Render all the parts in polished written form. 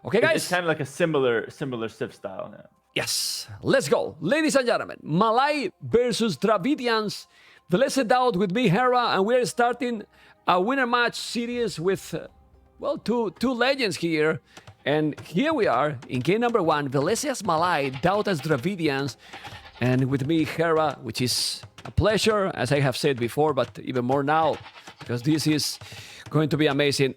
Okay, guys? It's kind of like a similar Civ style. Yeah. Yes, let's go. Ladies and gentlemen, Malai versus Dravidians. Villese DauT with me, Hera, and we're starting a winner match series with, well, two legends here. And here we are in game number 1, Villese as Malai, DauT as Dravidians, and with me, Hera, which is a pleasure, as I have said before, but even more now, because this is going to be amazing.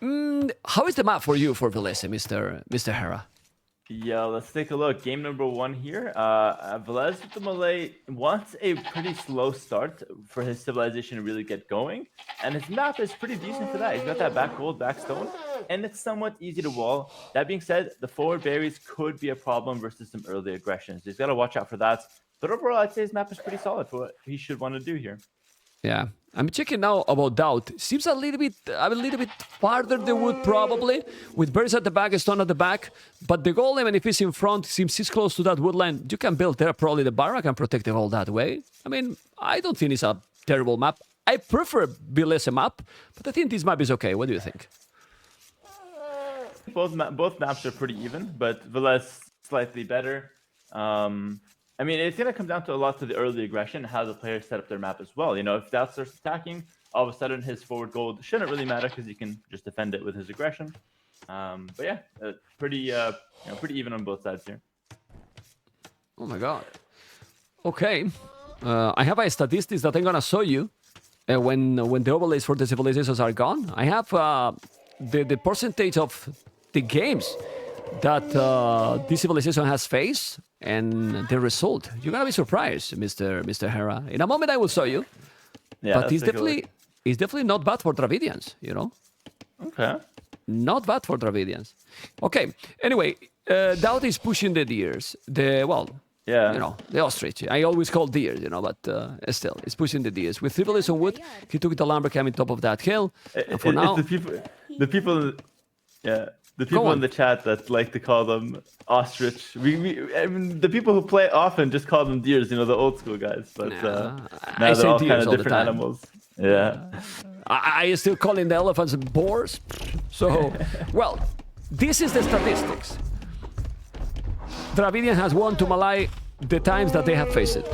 How is the map for you for Villese, Mr. Hera? Yeah, let's take a look. Game number 1 here. Villese with the Malay wants a pretty slow start for his civilization to really get going. And his map is pretty decent for that. He's got that back gold, back stone, and it's somewhat easy to wall. That being said, the forward berries could be a problem versus some early aggressions. He's got to watch out for that. But overall, I'd say his map is pretty solid for what he should want to do here. Yeah, I'm checking now about DauT. Seems a little bit farther the wood probably, with birds at the back, a stone at the back. But the golem, even if he's in front, seems he's close to that woodland. You can build there probably the barrack and protect it all that way. I mean, I don't think it's a terrible map. I prefer Villese map, but I think this map is okay. What do you think? Both maps are pretty even, but Villese slightly better. I mean, it's going to come down to a lot to the early aggression, how the players set up their map as well. You know, if DauT starts attacking, all of a sudden his forward gold shouldn't really matter because he can just defend it with his aggression. But yeah, pretty even on both sides here. Oh my god. Okay. I have a statistics that I'm going to show you when the overlays for the civilizations are gone. I have the percentage of the games that this civilization has faced and the result. You're gonna be surprised, Mr. Hera. In a moment, I will show you. Yeah, but it's definitely not bad for Dravidians, you know. Okay. Not bad for Dravidians. Okay. Anyway, DauT is pushing the deers. Yeah. You know, the ostrich. I always call deer, you know, but still, it's pushing the deers. With 3 villages on wood, he took the lumber camp on top of that hill. And for now, the people, yeah. The people in the chat that like to call them ostrich. I mean, the people who play often just call them deers, you know, the old school guys. But now they're all kind of different animals. Yeah. I still calling the elephants boars. So, well, this is the statistics. Dravidian has won to Malai the times that they have faced it.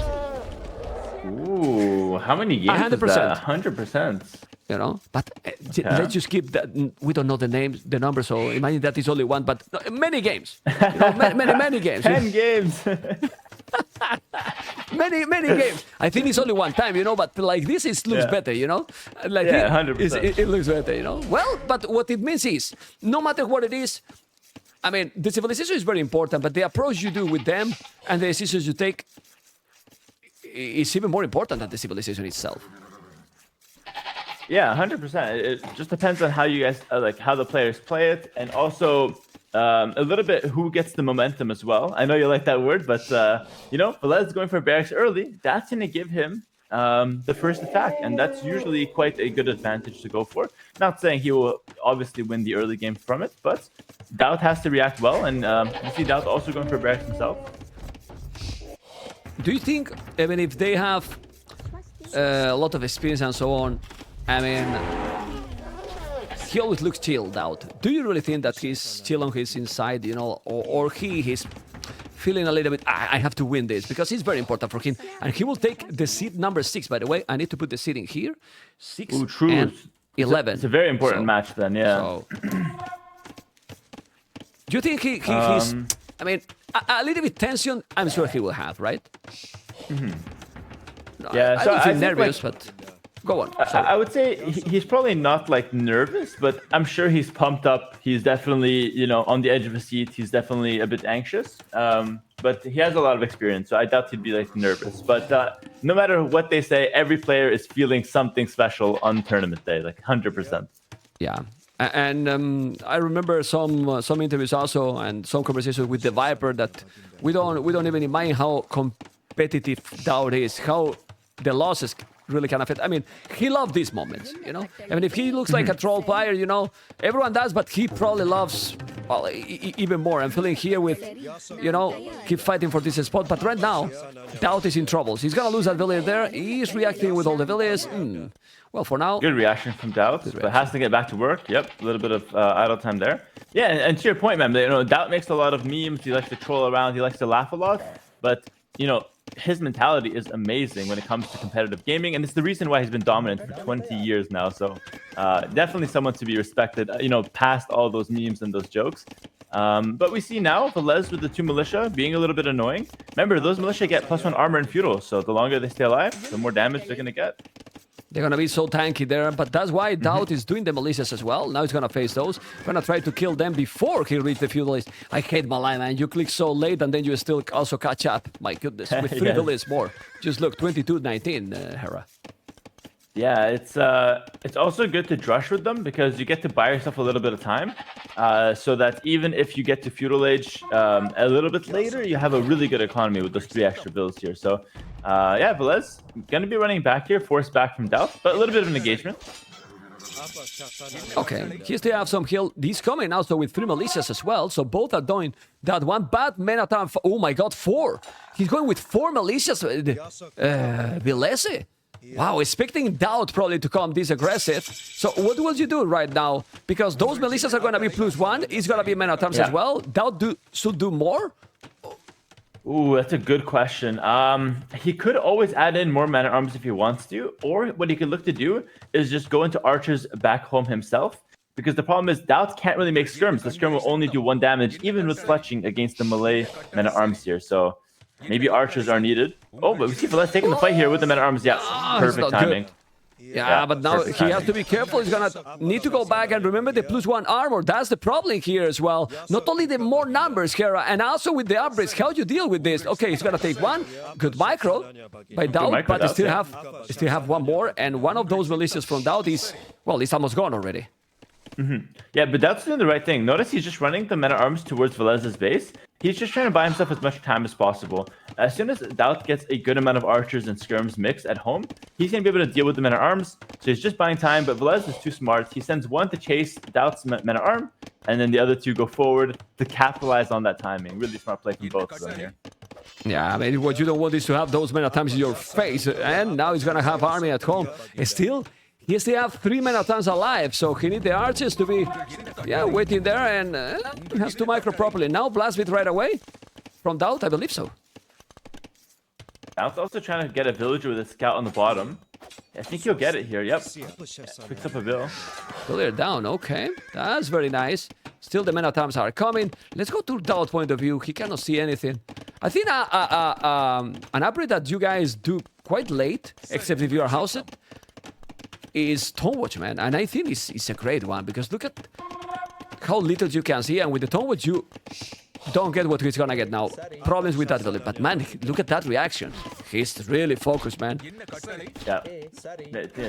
Ooh, how many games 100%. is that? 100%. You know, but let's just keep that. We don't know the names, the numbers, so imagine that is only one, but many games. You know, many games. 10 games. many games. I think it's only one time, you know, but like this looks better, you know? Like 100%. It looks better, you know? Well, but what it means is, no matter what it is, I mean, the civilization is very important, but the approach you do with them and the decisions you take is even more important than the civilization itself. Yeah, 100%. It just depends on how you guys like how the players play it, and also a little bit who gets the momentum as well. I know you like that word, but you know, Villese is going for barracks early. That's going to give him the first attack, and that's usually quite a good advantage to go for. Not saying he will obviously win the early game from it, but DauT has to react well, and you see DauT also going for barracks himself. Do you think, even if they have a lot of experience and so on, I mean, he always looks chilled out. Do you really think that he's chill on his inside, you know, or he's feeling a little bit, I have to win this, because it's very important for him. And he will take the seed number 6, by the way. I need to put the seed in here. 6 and 11. It's a very important match then, yeah. So, do you think he's, I mean, a little bit tension, I'm sure he will have, right? Mm-hmm. Yeah, I don't feel nervous, but... Go on. I would say he's probably not like nervous, but I'm sure he's pumped up. He's definitely, you know, on the edge of a seat. He's definitely a bit anxious, but he has a lot of experience, so I doubt he'd be like nervous. But no matter what they say, every player is feeling something special on tournament day, like 100%. Yeah. And I remember some interviews also and some conversations with the Viper that we don't even mind how competitive DauT is, how the losses really kind of fit. I mean, he loved these moments, you know? I mean, if he looks like a troll player, you know, everyone does, but he probably loves, well, even more. I'm feeling here with, you know, keep fighting for this spot. But right now, DauT is in trouble. He's going to lose that village there. He's reacting with all the villages. Well, for now... Good reaction from DauT, but has to get back to work. Yep, a little bit of idle time there. Yeah, and to your point, man, you know, DauT makes a lot of memes. He likes to troll around. He likes to laugh a lot. But, you know, his mentality is amazing when it comes to competitive gaming, and it's the reason why he's been dominant for 20 years now. So definitely someone to be respected, you know, past all those memes and those jokes. But we see now Villese with the 2 militia being a little bit annoying. Remember, those militia get +1 armor and feudal, so the longer they stay alive, the more damage they're going to get. They're going to be so tanky there, but that's why DauT is doing the militias as well. Now he's going to face those. Going to try to kill them before he reaches the feudalist. I hate Malai, man. You click so late and then you still also catch up. My goodness, with 3 villages more. Just look, 22-19, Hera. Yeah, it's also good to drush with them because you get to buy yourself a little bit of time, so that even if you get to feudal age a little bit later, you have a really good economy with those 3 extra builds here. So yeah, Villese gonna be running back here, forced back from DauT, but a little bit of an engagement. Okay, he still have some heal. He's coming also with 3 militias as well, so both are doing that one. Bad mana time. Oh my god, 4! He's going with 4 militias. Villese. Wow, expecting DauT probably to come this aggressive. So what will you do right now? Because those militias are going to be +1. It's going to be mana terms as well. DauT should do more? Ooh, that's a good question. He could always add in more mana arms if he wants to, or what he could look to do is just go into archers back home himself. Because the problem is DauT can't really make skirms. The skirm will only do 1 damage, even with fletching against the melee mana arms here. So maybe archers are needed. Oh, but we see Villese taking the fight here with the men at arms. Yeah, perfect timing. Good. Yeah, but now he has to be careful. He's gonna need to go back and remember the +1 armor. That's the problem here as well. Not only the more numbers, Hera, and also with the upgrades. How do you deal with this? Okay, he's gonna take 1. Good micro by DauT, but he still have 1 more, and one of those militias from DauT is, well, it's almost gone already. Yeah, but DauT's doing the right thing. Notice he's just running the men at arms towards Villese's base. He's just trying to buy himself as much time as possible. As soon as DauT gets a good amount of archers and skirms mixed at home, he's going to be able to deal with the men at arms. So he's just buying time, but Villese is too smart. He sends 1 to chase DauT's men at arm, and then the other 2 go forward to capitalize on that timing. Really smart play from both of them here. Yeah, I mean, what you don't want is to have those men at times in your face, and now he's going to have army at home. He still have 3 men at times alive, so he needs the archers to be, waiting there, and has to micro properly. Now blast it right away from DauT, I believe so. DauT's also trying to get a villager with a scout on the bottom. I think he'll get it here. Yep. Picks up a bill. Clear down. Okay, that's very nice. Still, the men at arms are coming. Let's go to DauT point of view. He cannot see anything. I think an upgrade that you guys do quite late, except if you are housed, is Tomewatch, man, and I think it's a great one because look at how little you can see, and with the Tomewatch you don't get what he's gonna get now. Problems with that village, but man, look at that reaction. He's really focused, man. Yeah,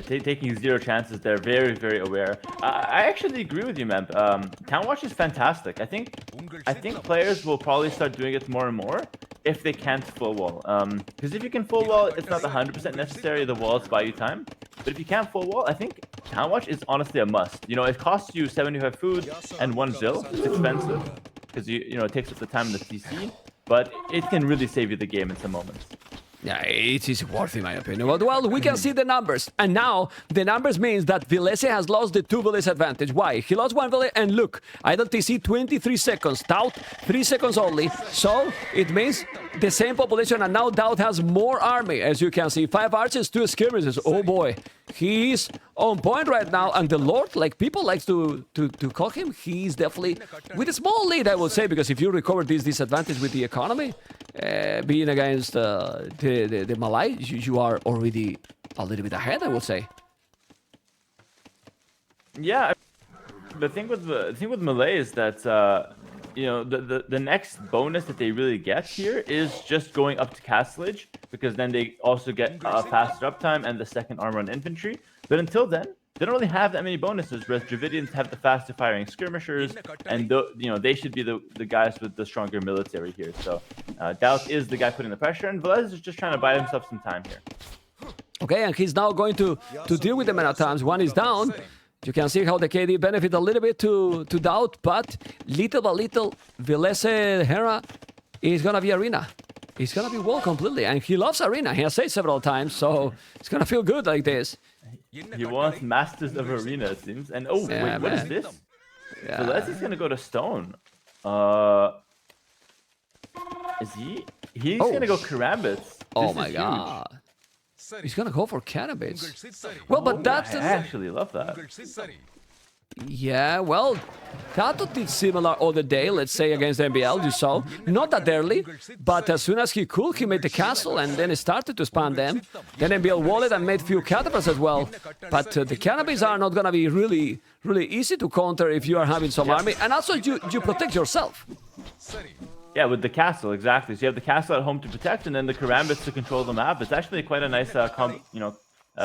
taking 0 chances there. Very, very aware. I actually agree with you, man. Townwatch is fantastic. I think players will probably start doing it more and more if they can't full wall. Because if you can full wall, it's not 100% necessary. The walls buy you time. But if you can't full wall, I think Townwatch is honestly a must. You know, it costs you 75 food and 1 zill. It's expensive because you know it takes up the time in the CC, but it can really save you the game in some moments. Yeah, it is worth in my opinion. Well, we can see the numbers. And now, the numbers means that Villese has lost the 2 village advantage. Why? He lost 1 village, and look, idle TC 23 seconds. DauT, 3 seconds only. So, it means the same population, and now DauT has more army, as you can see. 5 archers, 2 skirmishes. Oh boy, he's on point right now. And the Lord, like people like to call him, he's definitely with a small lead, I would say, because if you recover this disadvantage with the economy, being against the Malai, you are already a little bit ahead, I would say. Yeah, the thing with Malay is that you know the next bonus that they really get here is just going up to Castlage, because then they also get faster uptime and the 2nd armor on infantry. But until then, they don't really have that many bonuses, whereas Dravidians have the faster firing skirmishers, and you know they should be the guys with the stronger military here. So DauT is the guy putting the pressure, and Villese is just trying to buy himself some time here. Okay, and he's now going to deal with the mana times. One is down. You can see how the KD benefit a little bit to DauT, but little by little, Villese Hera is gonna be arena. He's gonna be wall completely, and he loves arena. He has said several times, so it's gonna feel good like this. He wants Masters of Arena, it seems. And oh, Yeah, wait, what is man. this? Yeah. Villese's gonna go to Stone. Is he? He's Oh. gonna go Karambits. Oh This my is god. He's gonna go for cannabis. Well, but huge. that's... I actually love that. Yeah, well, DauT did similar other day, let's say, against MBL, you saw. Not that early, but as soon as he could, he made the castle and then he started to spam them. Then MBL wallet and made few catapults as well. But the cannabis are not gonna be really easy to counter if you are having some army. And also, you protect yourself. Yeah, with the castle, exactly. So you have the castle at home to protect, and then the Karambits to control the map. It's actually quite a nice,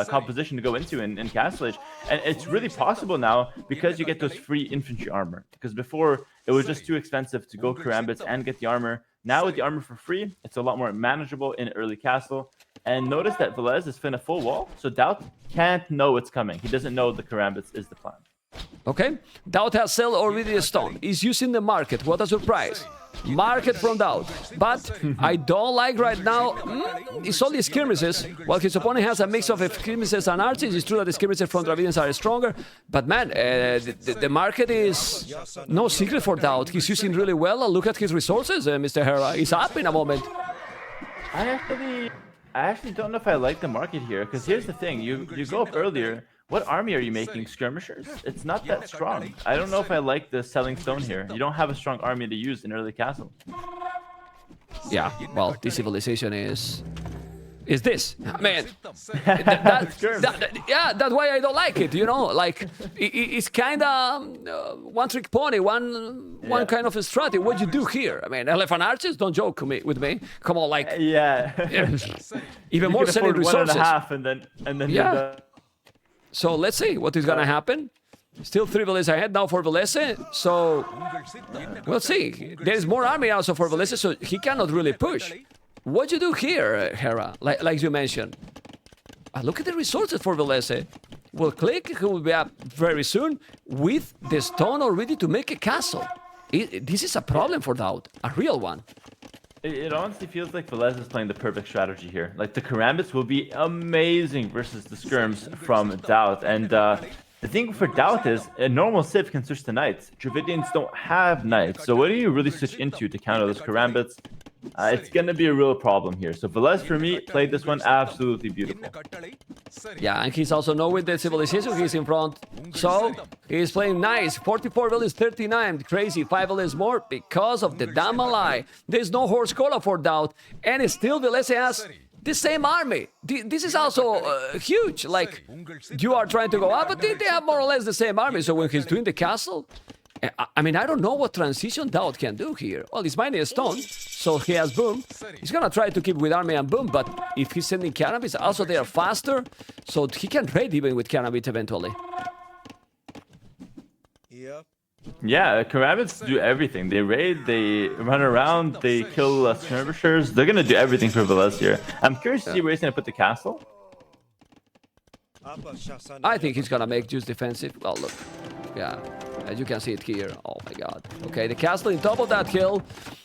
composition to go into in Castle Age. And it's really possible now because you get those free infantry armor. Because before, it was just too expensive to go Karambits and get the armor. Now with the armor for free, it's a lot more manageable in early castle. And notice that Villese is fin a full wall, so DauT can't know it's coming. He doesn't know the Karambits is the plan. Okay, DauT has sell already a stone. He's using the market. What a surprise. Market from DauT. But I don't like right now, it's only skirmishes. While his opponent has a mix of skirmishes and archers, it's true that the skirmishes from Dravidians are stronger. But man, the market is no secret for DauT. He's using really well. And look at his resources, Mr. Hera. He's up in a moment. I actually don't know if I like the market here, because here's the thing. You go up earlier. What army are you making? Skirmishers? It's not that strong. I don't know if I like the selling stone here. You don't have a strong army to use in early castle. Yeah, well, this civilization is this. Man, that's why I don't like it, you know? Like, it's kind of one-trick pony, one kind of a strategy. What you do here? I mean, Elephant Archers, don't joke with me. Come on, like... Yeah. Even more selling resources. 1.5 and then yeah. So let's see what is gonna happen. Still 3 Villese ahead now for Villese. So we'll see. There is more army also for Villese, so he cannot really push. What you do here, Hera? Like you mentioned. Look at the resources for Villese. We'll click. He will be up very soon with the stone already to make a castle. This is a problem for DauT, a real one. It honestly feels like Villese is playing the perfect strategy here. Like, the Karambits will be amazing versus the Skirms from DauT. And the thing for DauT is, a normal Civ can switch to Knights. Dravidians don't have Knights. So what do you really switch into to counter those Karambits? It's going to be a real problem here. So Villese, for me, played this one absolutely beautiful. Yeah, and he's also knowing the civilization he's in front. So, he's playing nice. 44 villas, 39. Crazy. 5 villas more because of the Damalai. There's no horse cola for DauT. And still, Villese has the same army. This is also huge. Like, you are trying to go up, but they have more or less the same army. So, when he's doing the castle... I mean, I don't know what transition DauT can do here. Well, he's mining a stone, so he has boom. He's gonna try to keep with army and boom, but if he's sending cannabis, also they are faster, so he can raid even with cannabis eventually. Yeah, Karambits do everything. They raid, they run around, they kill skirmishers. They're gonna do everything for Villese here. I'm curious to see where he's gonna put the castle. I think he's gonna make just defensive. Well, look. Yeah, as you can see it here. Oh my god. Okay, the castle in top of that hill.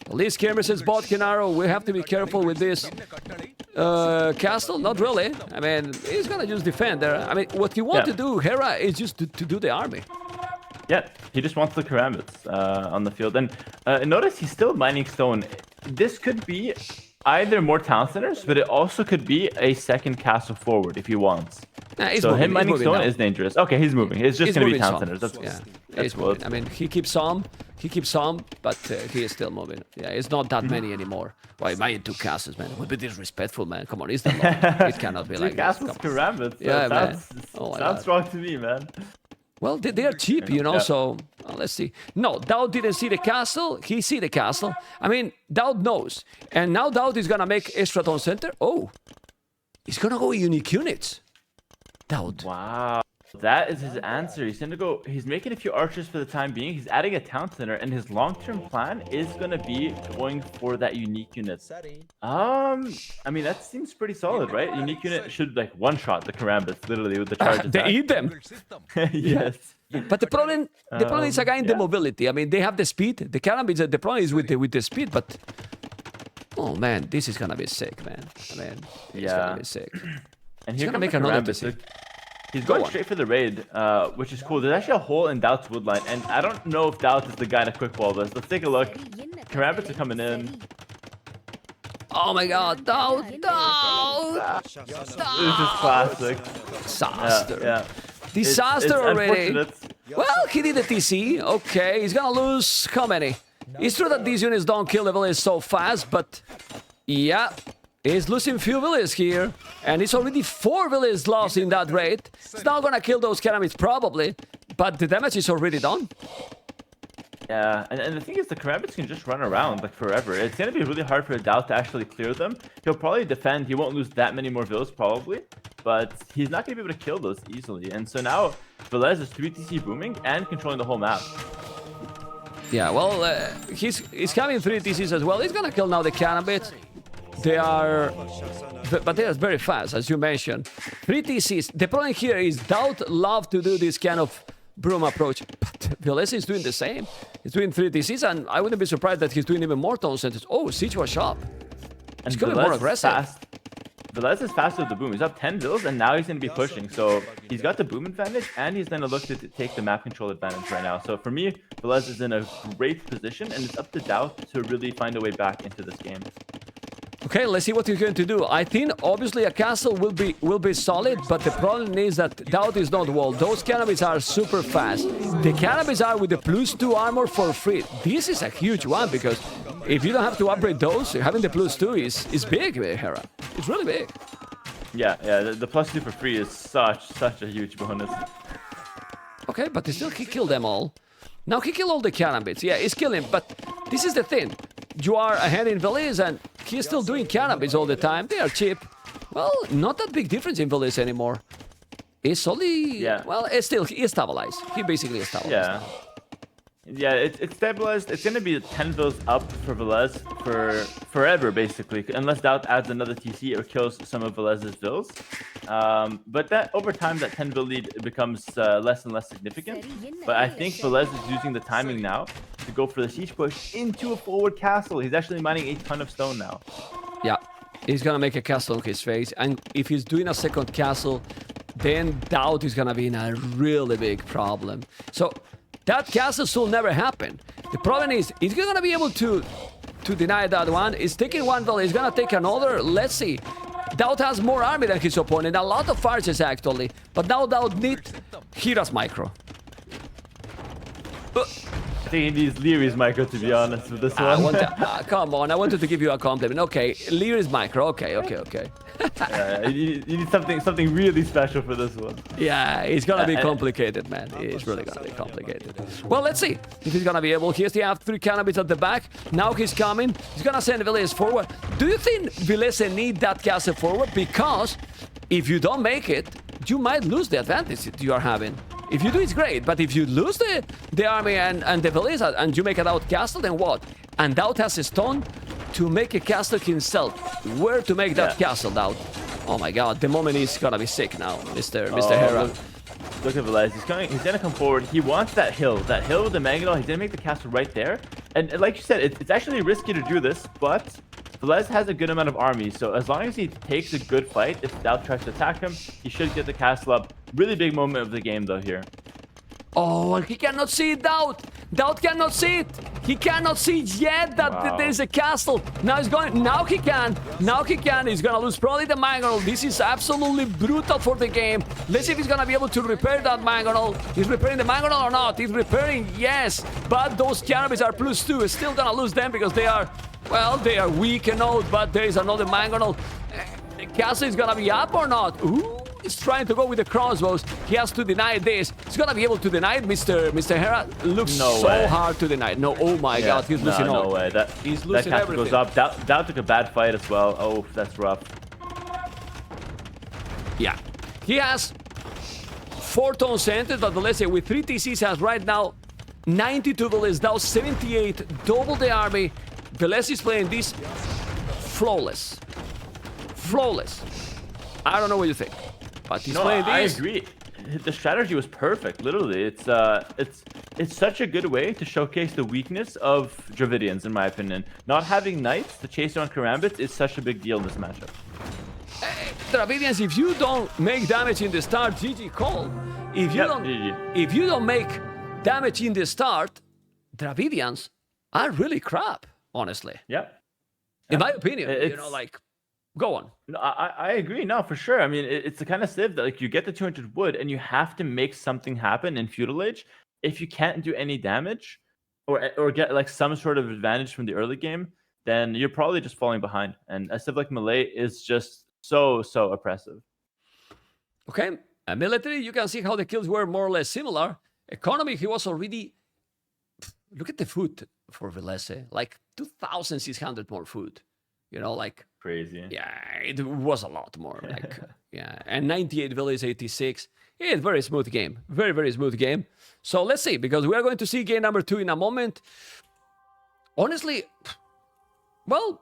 At least skirmishes bot Kinaro. We have to be careful with this castle. Not really. I mean, he's gonna just defend there. I mean, what he wants to do, Hera, is just to do the army. Yeah, he just wants the Karambits on the field. And notice he's still mining stone. This could be either more town centers, but it also could be a second castle forward if he wants. So him mining stone is dangerous. Okay, he's moving. It's just going to be town centers. That's cool. I mean, he keeps some, but he is still moving. Yeah, it's not that many anymore. Why, mining 2 castles, man? It would be disrespectful, man. Come on, it's that long. It cannot be like this. Castles, Karambits. Yeah, man. Sounds strong to me, man. Well, they are cheap, you know, so let's see. No, DauT didn't see the castle. He see the castle. I mean, DauT knows. And now DauT is going to make Estraton Center. Oh, he's going to go unique units. DauT. Wow. That is his answer. He's gonna go. He's making a few archers for the time being. He's adding a town center, and his long-term plan is gonna be going for that unique unit. I mean that seems pretty solid, right? Unique unit should like one-shot the Karambits literally with the charges. They eat them. Yes. But the problem is again the mobility. I mean, they have the speed. The Karambits, the problem is with the speed. But oh man, this is gonna be sick, man. I mean, it's gonna be sick. And He's here gonna comes make the another Karambits. TC. He's going straight for the raid, which is cool. There's actually a hole in DauT's wood line, and I don't know if DauT is the guy to quick wall this. Let's take a look. Karambits are coming in. Oh my god, DauT! This is classic. Disaster. Yeah. Disaster it's already. unfortunate. Well, he did the TC. Okay, he's gonna lose how many? It's true that these units don't kill the village so fast, but yeah, he's losing few villages here. And it's already 4 villages lost in that raid. It's not gonna kill those Karambits probably, but the damage is already done. Yeah, and the thing is, the Karambits can just run around like forever. It's gonna be really hard for DauT to actually clear them. He'll probably defend. He won't lose that many more villages probably, but he's not gonna be able to kill those easily. And so now Villese is 3 TC booming and controlling the whole map. Yeah, well, he's having 3 TCs as well. He's gonna kill now the Karambits. They are, but they are very fast, as you mentioned. 3 TCs. The problem here is DauT love to do this kind of broom approach, but Villese is doing the same. He's doing 3 TCs, and I wouldn't be surprised that he's doing even more town centers. Oh, siege was sharp. He's becoming more aggressive. Villese is faster with the boom. He's up 10 vills, and now he's going to be pushing. So he's got the boom advantage, and he's going to look to take the map control advantage right now. So for me, Villese is in a great position, and it's up to DauT to really find a way back into this game. Okay, let's see what he's going to do. I think obviously a castle will be solid, but the problem is that DauT is not walled. Those Karambits are super fast. The Karambits are with the +2 armor for free. This is a huge one because if you don't have to upgrade those, having the +2 is big, Hera. It's really big. Yeah, the +2 for free is such a huge bonus. Okay, but still he killed them all. Now he killed all the Karambits. Yeah, he's killing, but this is the thing. You are ahead in Villese and he's still doing Karambits all the time. They are cheap. Well, not that big difference in Villese anymore. It's only... Yeah. Well, it's still... He stabilized. He basically stabilized. Yeah. Yeah, it's stabilized. It's going to be 10 vills up for Villese for forever, basically, unless DauT adds another TC or kills some of Villese's vills. But that over time, that 10 vill lead becomes less and less significant. But I think Villese is using the timing now to go for the siege push into a forward castle. He's actually mining a ton of stone now. Yeah, he's going to make a castle on his face. And if he's doing a second castle, then DauT is going to be in a really big problem. So... that castle should never happen. The problem is, he's going to be able to deny that one. He's taking one villain, he's going to take another. Let's see. DauT has more army than his opponent. A lot of archers, actually. But now DauT needs Hera's micro. I think he needs Leary's micro, to be honest, with this one. Come on, I wanted to give you a compliment. Okay, Leary's micro. Okay. You need something really special for this one. Yeah, it's gonna be complicated, man. It's really gonna be complicated. Well, let's see if he's gonna be able. Here's the F3 Karambits at the back. Now he's coming. He's gonna send Villese forward. Do you think Villese need that castle forward? Because if you don't make it, you might lose the advantage that you are having. If you do, it's great. But if you lose the army and the Villese and you make a DauT castle, then what? And DauT has a stone to make a castle himself. Where to make that castle, DauT? Oh my god, the moment is gonna be sick now, Mr. Hera. Look at Villese. He's gonna come forward. He wants that hill with the mangonel. He's gonna make the castle right there. And like you said, it's actually risky to do this, but Villese has a good amount of army, so as long as he takes a good fight, if DauT tries to attack him, he should get the castle up. Really big moment of the game, though, here. Oh, and he cannot see it, DauT. DauT cannot see it. He cannot see yet that there is a castle. Now he's going. Now he can. Now he can. He's gonna lose probably the mangonel. This is absolutely brutal for the game. Let's see if he's gonna be able to repair that mangonel. He's repairing the mangonel or not? He's repairing, yes. But those Karambits are +2. He's still gonna lose them because they are, well, they are weak and old. But there is another mangonel. The castle is gonna be up or not? Ooh. He's trying to go with the crossbows. He has to deny this. He's gonna be able to deny it. Mr. Hera looks so hard to deny it. No, oh my god, he's losing all. No way. He's losing that everything. Goes up. DauT took a bad fight as well. Oh, that's rough. Yeah. He has 4 tone centers, but Villese with 3 TCs has right now 92 Villese, DauT 78, double the army. Villese is playing this flawless. Flawless. I don't know what you think, but he's playing this. I agree. The strategy was perfect. Literally, it's such a good way to showcase the weakness of Dravidians, in my opinion. Not having knights to chase down Karambits is such a big deal in this matchup. Dravidians, if you don't make damage in the start, GG call. If you don't make damage in the start, Dravidians are really crap, honestly. Yeah. In my opinion, go on. No, I agree. No, for sure. I mean, it's the kind of civ that like you get the 200 wood and you have to make something happen in Feudal Age. If you can't do any damage or get like some sort of advantage from the early game, then you're probably just falling behind. And a civ like Melee is just so oppressive. Okay. Military, you can see how the kills were more or less similar. Economy, he was already... Look at the food for Villese. Like 2,600 more food. You know, like... Crazy. Yeah, it was a lot more. Like, yeah. And 98 Village, 86. It's very smooth game. Very, very smooth game. So let's see, because we are going to see game number 2 in a moment. Honestly, well,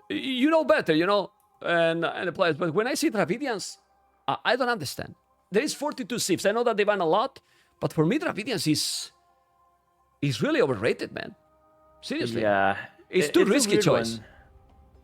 you know better, you know, and the players. But when I see Dravidians, I don't understand. There is 42 civs. I know that they ban a lot, but for me, Dravidians is really overrated, man. Seriously. Yeah. It's too risky choice. One.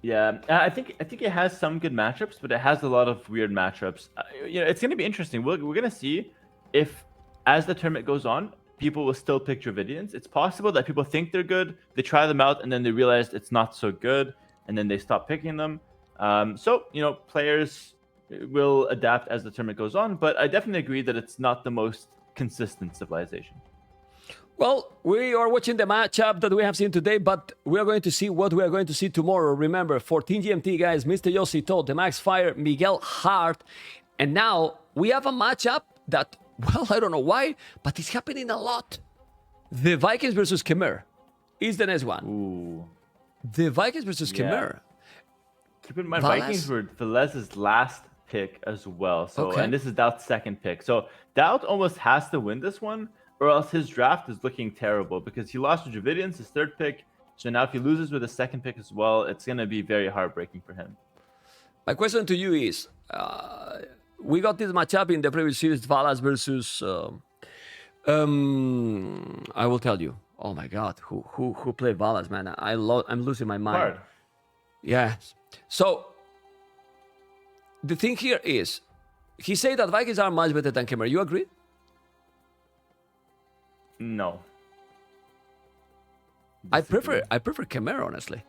Yeah, I think it has some good matchups, but it has a lot of weird matchups. You know, it's going to be interesting. We're going to see if, as the tournament goes on, people will still pick Dravidians. It's possible that people think they're good, they try them out, and then they realize it's not so good, and then they stop picking them. So, you know, players will adapt as the tournament goes on, but I definitely agree that it's not the most consistent civilization. Well, we are watching the matchup that we have seen today, but we are going to see what we are going to see tomorrow. Remember, 14 GMT, guys, Mr. Yossi told the Max Fire, Miguel Hart. And now we have a matchup that, well, I don't know why, but it's happening a lot. The Vikings versus Khmer is the next one. Ooh. The Vikings versus Khmer. Keep in mind, Vikings were Villese's last pick as well. So, and this is DauT's second pick. So DauT almost has to win this one, or else his draft is looking terrible because he lost to Dravidians, his third pick. So now if he loses with his second pick as well, it's going to be very heartbreaking for him. My question to you is, we got this matchup in the previous series, Valas versus... I will tell you. Oh my God, who played Valas, man? I'm losing my mind. Hard. Yeah. So, the thing here is, he said that Vikings are much better than Khmer. You agree? No. I prefer Khmer, honestly.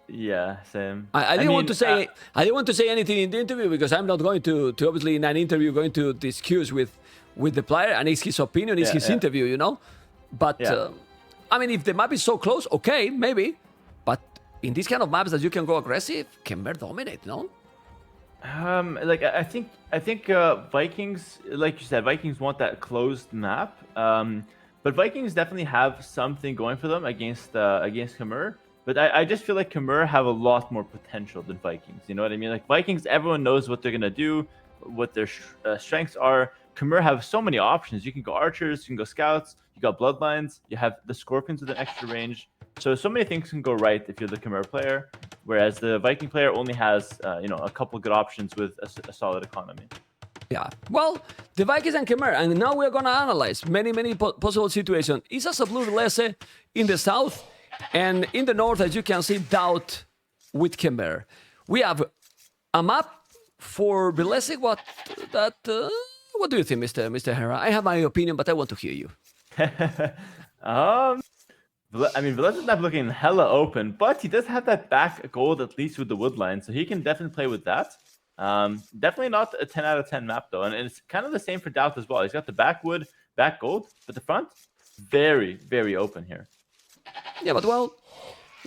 Yeah, same. I didn't want to say anything in the interview because I'm not going to obviously in an interview going to discuss with the player, and it's his opinion, it's his interview, you know. But I mean, if the map is so close, okay, maybe. But in these kind of maps that you can go aggressive, Khmer dominate, no? Like I think Vikings, like you said, Vikings want that closed map. But Vikings definitely have something going for them against Khmer. But I just feel like Khmer have a lot more potential than Vikings. You know what I mean? Like Vikings, everyone knows what they're gonna do, what their strengths are. Khmer have so many options. You can go archers, you can go scouts, you got bloodlines, you have the scorpions with an extra range. So many things can go right if you're the Khmer player, whereas the Viking player only has a couple good options with a solid economy. Yeah, well, the Vikings and Khmer, and now we're gonna analyze many possible situations. Isas of Blue Villese in the south, and in the north, as you can see, DauT with Khmer. We have a map for Villese. What do you think, Mr. Hera? I have my opinion, but I want to hear you. I mean, Villese's not looking hella open, but he does have that back gold, at least with the woodline, so he can definitely play with that. Definitely not a 10 out of 10 map, though, and it's kind of the same for DauT as well. He's got the back wood, back gold, but the front, very, very open here. Yeah, but well,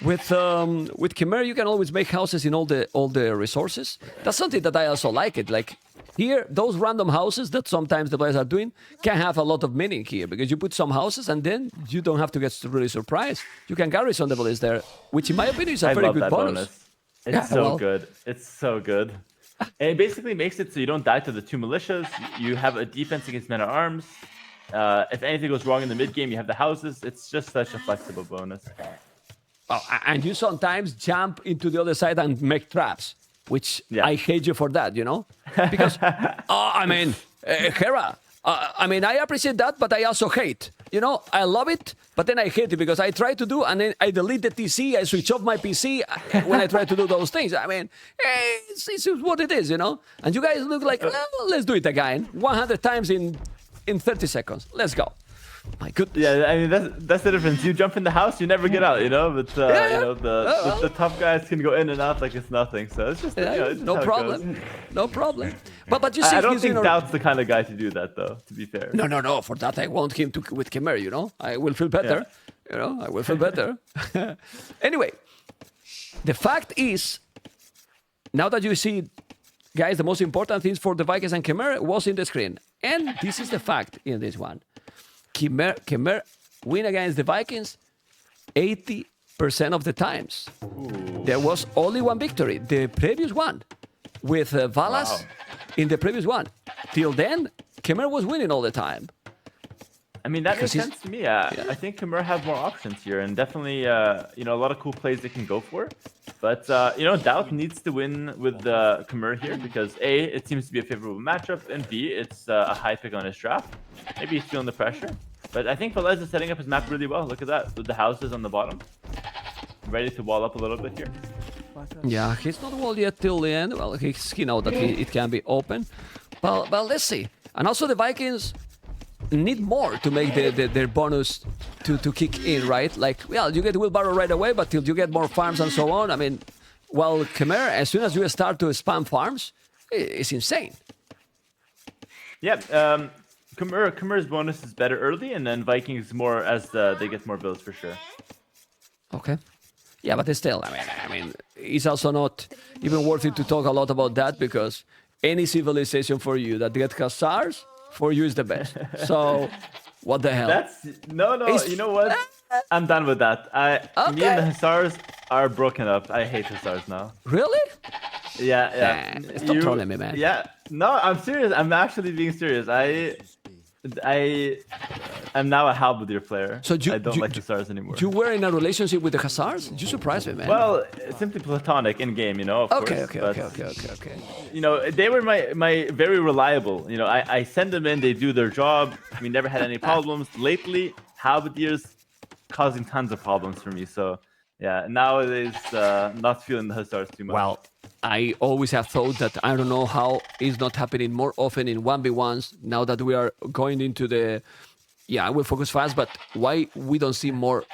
with Khmer, you can always make houses in all the resources. That's something that I also like it. Like here, those random houses that sometimes the players are doing can have a lot of meaning here because you put some houses and then you don't have to get really surprised. You can garrison the village there, which in my opinion is a very good bonus. It's good. It's so good. And it basically makes it so you don't die to the 2 militias. You have a defense against men at arms. If anything goes wrong in the mid game, you have the houses. It's just such a flexible bonus. Oh, and you sometimes jump into the other side and make traps, which I hate you for that, you know? Because, I mean, Hera, I mean, I appreciate that, but I also hate. You know, I love it, but then I hate it because I try to do, and then I delete the TC, I switch off my PC when I try to do those things. I mean, it's what it is, you know? And you guys look like, let's do it again. 100 times in 30 seconds. Let's go. My goodness. Yeah, I mean that's the difference. You jump in the house, you never get out, you know. But you know the tough guys can go in and out like it's nothing. So it's just it's just no problem, no problem. But you see, I don't think DauT's the kind of guy to do that, though. To be fair. No. For that, I want him to with Khmer. You know, I will feel better. Yeah. You know, I will feel better. Anyway, the fact is, now that you see, guys, the most important things for the Vikings and Khmer was in the screen, and this is the fact in this one. Khmer win against the Vikings 80% of the times. Ooh. There was only one victory, the previous one, with Villese in the previous one. Till then, Khmer was winning all the time. I mean, that makes sense to me. I think Khmer have more options here, and definitely, you know, a lot of cool plays they can go for. But, you know, DauT needs to win with Khmer here because A, it seems to be a favorable matchup, and B, it's a high pick on his draft. Maybe he's feeling the pressure. But I think Villese is setting up his map really well. Look at that, with the houses on the bottom. Ready to wall up a little bit here. Yeah, he's not walled yet till the end. Well, he knows that it can be open. Well, let's see. And also the Vikings need more to make their bonus to kick in, right? Like, well, you get wheelbarrow right away, but till you get more farms and so on, I mean, well, Khmer, as soon as you start to spam farms, it's insane. Yeah, Khmer's bonus is better early, and then Vikings more as they get more builds for sure. Okay. Yeah, but still, I mean, it's also not even worth it to talk a lot about that because any civilization for you that get Khazars, for you is the best. So, what the hell? No. You know what? I'm done with that. Me and the Hussars are broken up. I hate Hussars now. Really? Yeah. Stop trolling me, man. Yeah. No, I'm serious. I'm actually being serious. I'm now a halberdier player. So I don't like Hussars anymore. You were in a relationship with the Hussars? You surprised me, man. Well, simply platonic in game, you know. Of course. Okay. You know, they were my very reliable. You know, I send them in, they do their job. We never had any problems. Lately, halberdiers causing tons of problems for me. So yeah, nowadays not feeling the Hussars too much. Well, I always have thought that I don't know how it's not happening more often in 1v1s now that we are going into the... Yeah, I will focus fast, but why we don't see more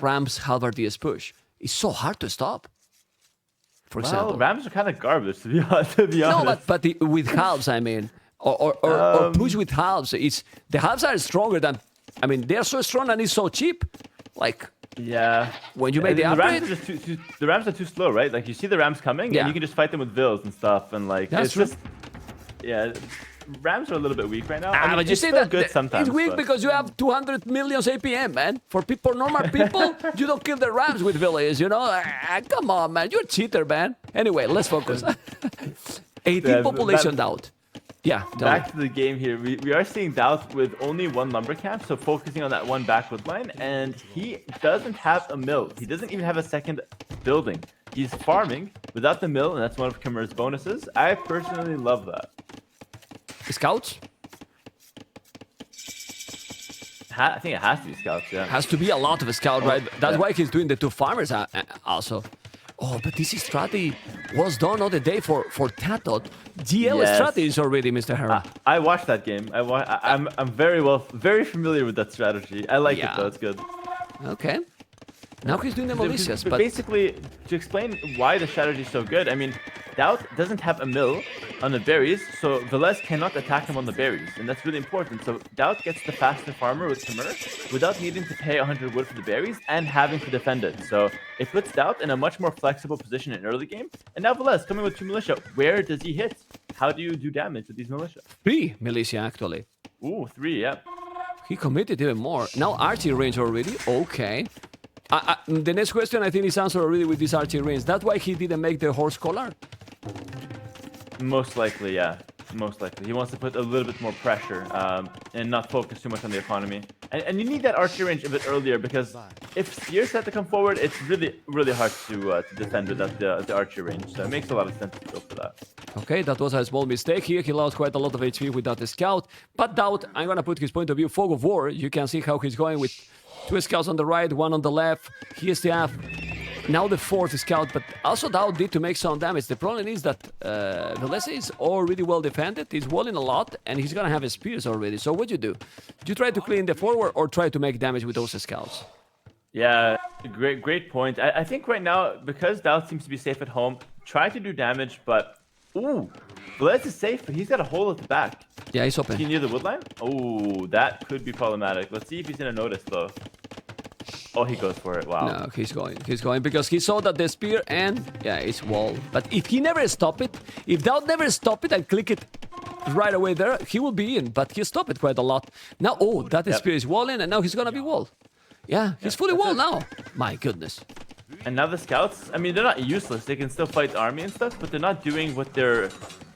Rams halberdiers push? It's so hard to stop. For example, Rams are kind of garbage to be honest. No, but with halves, I mean, or push with halves. It's the halves are stronger than. I mean, they are so strong and it's so cheap. Like when you make the upgrade, the Rams are too slow, right? Like you see the Rams coming, and you can just fight them with Vills and stuff, and like that's true. Rams are a little bit weak right now. But you see that good sometimes. It's weak because you have 200 million APM, man. For normal people, you don't kill the Rams with Villese, you know? Come on, man. You're a cheater, man. Anyway, let's focus. 18 population DauT. Yeah. Back to the game here. We are seeing DauT with only one lumber camp, so focusing on that one backwood line, and he doesn't have a mill. He doesn't even have a second building. He's farming without the mill, and that's one of Khmer's bonuses. I personally love that. Scouts? I think it has to be scouts, yeah. Has to be a lot of scouts, right? That's why he's doing the 2 farmers also. Oh, but this strategy was done all the day for DauT. GL strategies already, Mr. Hera. I watched that game. I'm very familiar with that strategy. I like it though. It's good. Okay. Now he's doing the militias, but basically, to explain why the strategy is so good, I mean, DauT doesn't have a mill on the berries, so Villese cannot attack him on the berries, and that's really important. So DauT gets the faster farmer with Khmer without needing to pay 100 wood for the berries and having to defend it. So it puts DauT in a much more flexible position in early game. And now Villese coming with 2 militia. Where does he hit? How do you do damage with these militia? 3 militia, actually. Ooh, 3, yeah. He committed even more. Now archery range already. Okay. The next question I think is answered already with this archery range. That's why he didn't make the horse collar? Most likely, yeah. Most likely. He wants to put a little bit more pressure and not focus too much on the economy. And you need that archery range a bit earlier because if spears have to come forward, it's really, really hard to defend without the archery range. So it makes a lot of sense to go for that. Okay, that was a small mistake here. He lost quite a lot of HP without the scout. But DauT, I'm gonna put his point of view, fog of war. You can see how he's going with 2 scouts on the right, 1 on the left. He has to have now the 4th scout, but also DauT need to make some damage. The problem is that Villese is already well defended. He's walling a lot, and he's gonna have his spears already. So what do? Do you try to clean the forward or try to make damage with those scouts? Yeah, great point. I think right now, because DauT seems to be safe at home, try to do damage, but... Ooh, Villese is safe, but he's got a hole at the back. Yeah, he's open. Is he near the woodline? Oh, that could be problematic. Let's see if he's gonna notice, though. Oh, he goes for it. Wow. No, he's going. He's going because he saw that the spear and yeah, it's wall. But if he never stop it, if DauT never stop it and click it right away there, he will be in. But he stopped it quite a lot. Now, oh, that spear is walling, and now he's gonna be walled. Yeah, he's fully walled now. My goodness. And now the scouts, I mean, they're not useless. They can still fight the army and stuff, but they're not doing what they're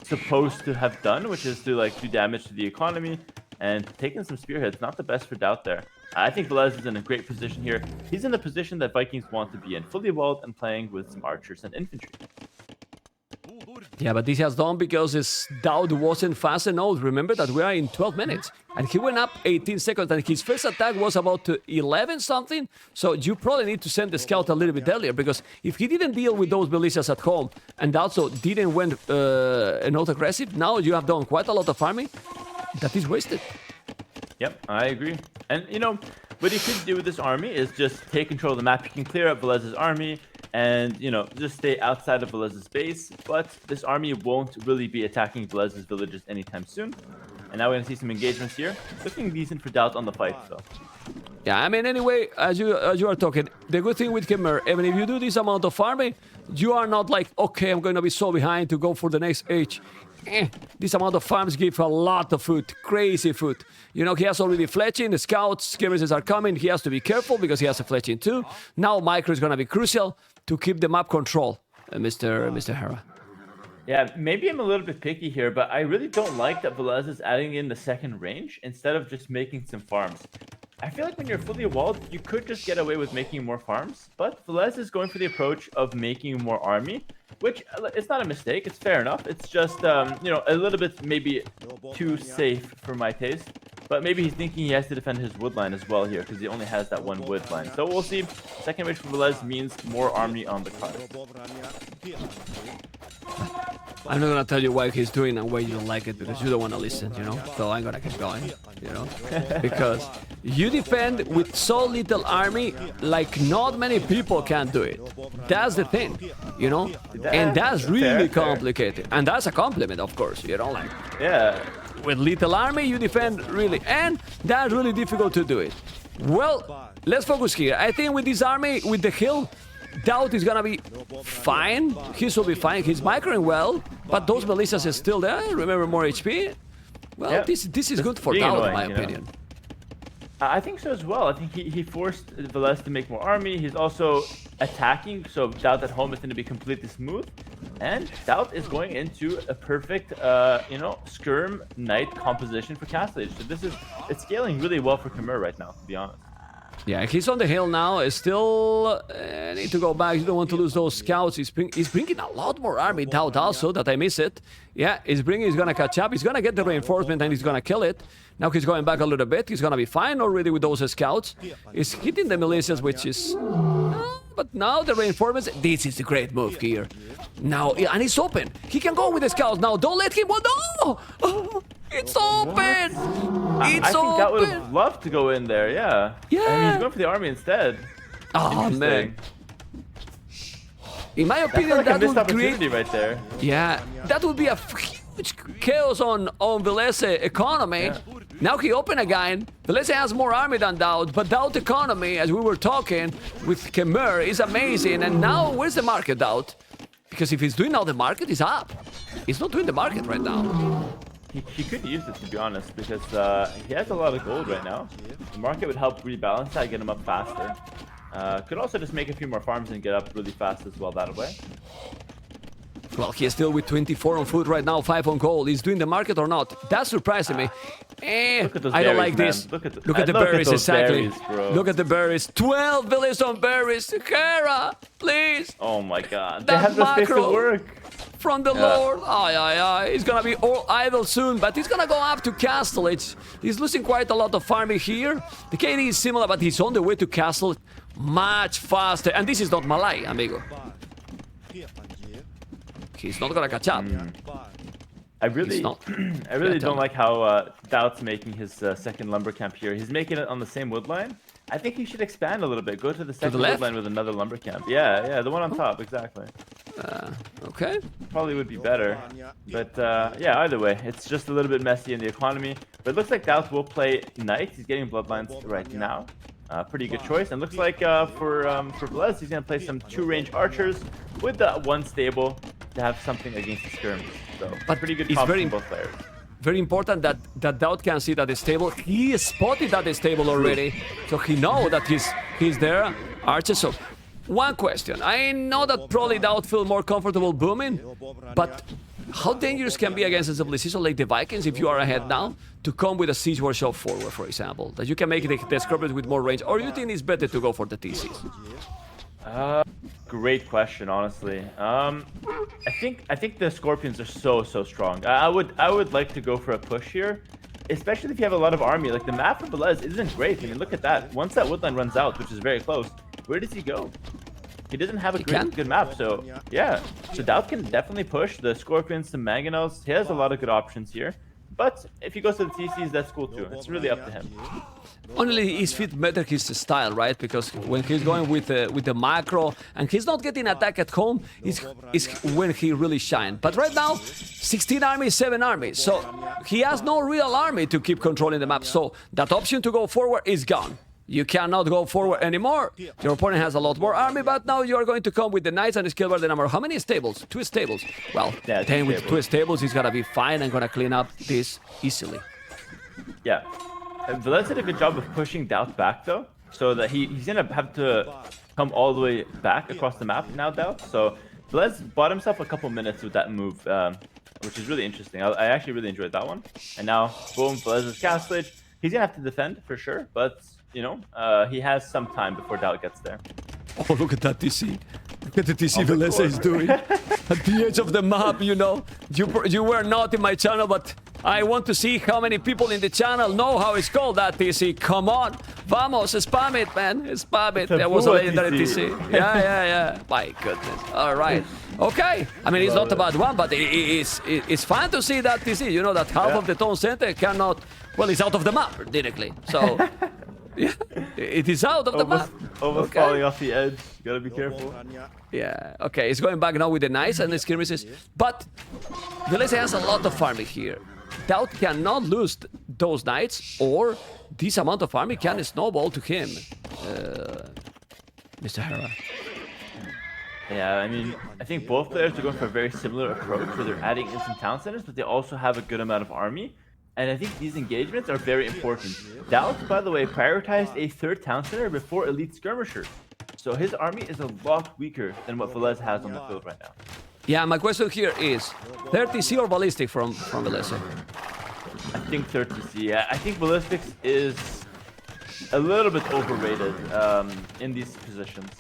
supposed to have done, which is to like do damage to the economy and taking some spearheads. Not the best for DauT there. I think Villese is in a great position here. He's in the position that Vikings want to be in, fully walled and playing with some archers and infantry. Yeah, but this has done because his DauT wasn't fast enough. Remember that we are in 12 minutes. And he went up 18 seconds, and his first attack was about 11 something. So you probably need to send the scout a little bit earlier, because if he didn't deal with those Vileses at home, and also didn't went not aggressive, now you have done quite a lot of farming that is wasted. Yep, I agree. And, you know, what he could do with this army is just take control of the map. He can clear up Vilese's army and, you know, just stay outside of Vilese's base. But this army won't really be attacking Vilese's villages anytime soon. And now we're going to see some engagements here. Looking decent for DauT on the fight, though. Yeah, I mean, anyway, as you are talking, the good thing with Khmer, even if you do this amount of farming, you are not like, okay, I'm going to be so behind to go for the next age. This amount of farms give a lot of food, crazy food. You know, he has already fletching, the scouts, skirmishes are coming. He has to be careful because he has a fletching too. Now micro is going to be crucial to keep the map control, Mr. Hera. Yeah, maybe I'm a little bit picky here, but I really don't like that Villese is adding in the second range instead of just making some farms. I feel like when you're fully walled, you could just get away with making more farms, but Villese is going for the approach of making more army, which it's not a mistake, it's fair enough. It's just, you know, a little bit maybe too safe for my taste. But maybe he's thinking he has to defend his woodline as well here, because he only has that one woodline. So we'll see. Second range for Villese means more army on the card. I'm not gonna tell you why he's doing and why you don't like it, because you don't want to listen, you know? So I'm gonna keep going, you know? Because you defend with so little army, like not many people can do it. That's the thing, you know? And that's really complicated. And that's a compliment, of course, you know? Like, yeah. With little army, you defend really, and that's really difficult to do it. Well, let's focus here. I think with this army, with the hill, DauT is gonna be fine. He should be fine. He's microing well, but those Vileses is still there. Remember, more HP. Well, yeah. this is good for DauT, in my opinion. I think so as well. I think he forced Villese to make more army. He's also attacking, so DauT at home is going to be completely smooth. And DauT is going into a perfect, you know, skirm knight composition for Castle Age. So it's scaling really well for Khmer right now, to be honest. Yeah, he's on the hill now. Still need to go back. You don't want to lose those scouts. He's bringing a lot more army. DauT also, that I miss it. Yeah, he's gonna catch up. He's gonna get the reinforcement and he's gonna kill it. Now he's going back a little bit. He's gonna be fine already with those scouts. He's hitting the militias, which is... but now the reinforcements... This is a great move here. Now, and it's open. He can go with the scouts now. Don't let him... No! Oh, it's open! It's I think open! that would have loved to go in there, yeah. Yeah. I mean, he's going for the army instead. Oh, man. In my opinion, like that a missed would create... opportunity right there. Yeah, that would be a huge chaos on Villese economy. Yeah. Now he open again. Villese has more army than DauT, but DauT economy, as we were talking with Khmer, is amazing. And now, where's the market, DauT? Because if he's doing now the market, he's up. He's not doing the market right now. He could use it, to be honest, because he has a lot of gold right now. The market would help rebalance that, get him up faster. Could also just make a few more farms and get up really fast as well that way. Well, he's still with 24 on foot right now, 5 on goal. He's doing the market or not? That's surprising me. Look at those I don't berries, like man. this. Look at the berries, those exactly. berries, bro. Look at the berries. 12 Villese on berries. Hera, please. Oh my god. They That have no space to macro. work. From the Lord. Aye, aye, aye. He's gonna be all idle soon, but he's gonna go up to Castle. He's losing quite a lot of farming here. The KD is similar, but he's on the way to Castle much faster. And this is not Malay, amigo. He's not gonna catch up. I really don't like how DauT's making his second lumber camp here. He's making it on the same wood line. I think he should expand a little bit. Go to the second wood line with another lumber camp. Yeah, the one on top, exactly. Okay. Probably would be better. But yeah, either way, it's just a little bit messy in the economy. But it looks like DauT will play Knight. He's getting bloodlines right now. Pretty good choice. And looks like for Villese, he's going to play some 2-range archers with the 1 stable to have something against the skirmish. So, But pretty good it's comp very from both players. Very important that DauT can see that the stable. He spotted that the stable already, so he know that he's there. Archer. So, one question. I know that probably DauT feel more comfortable booming, but how dangerous can be against a Villese like the Vikings if you are ahead now to come with a siege workshop forward, for example, that you can make the scrubbers with more range, or you think it's better to go for the TCs? Great question, honestly. I think the Scorpions are so strong. I would like to go for a push here, especially if you have a lot of army. Like the map for Villese isn't great. I mean, look at that. Once that woodline runs out, which is very close, where does he go? He doesn't have a good map, so yeah. So DauT can definitely push the Scorpions, some Mangonels. He has a lot of good options here. But if he goes to the TCs, that's cool too. It's really up to him. Only his fit better his style, right? Because when he's going with the macro and he's not getting attack at home, is when he really shine. But right now, 16 armies, 7 armies. So he has no real army to keep controlling the map. So that option to go forward is gone. You cannot go forward anymore. Your opponent has a lot more army, but now you are going to come with the Knights and skill the number. How many stables? 2 stables. Well, yeah, then with 2 stables, he's gonna be fine and gonna clean up this easily. Yeah. And Villese did a good job of pushing DauT back though, so that he's gonna have to come all the way back across the map now, DauT. So Villese bought himself a couple minutes with that move, which is really interesting. I actually really enjoyed that one. And now, boom, Villese's castlage. He's gonna have to defend for sure, but you know, he has some time before DauT gets there. Oh, look at that TC. Look at the TC Villese is doing. At the edge of the map, you know. You were not in my channel, but I want to see how many people in the channel know how it's called, that TC. Come on. Vamos, spam it, man. Spam it. There was a legendary TC. Yeah. My goodness. All right. Okay. I mean, it's not a bad one, but it's fun to see that TC. You know that half of the town center cannot... Well, it's out of the map, directly. So... Yeah, it is out of the map. Almost falling off the edge. You gotta be careful. Yeah, okay, it's going back now with the Knights and the skirmishes. But Villese has a lot of farming here. DauT cannot lose those Knights, or this amount of army can snowball to him. Mr. Hera. Yeah, I mean, I think both players are going for a very similar approach where they're adding in some town centers, but they also have a good amount of army. And I think these engagements are very important. DauT, by the way, prioritized a 3rd town center before elite skirmishers. So his army is a lot weaker than what Villese has on the field right now. Yeah, my question here is, 30C or ballistic from Villese? I think 30C. Yeah, I think ballistics is a little bit overrated in these positions.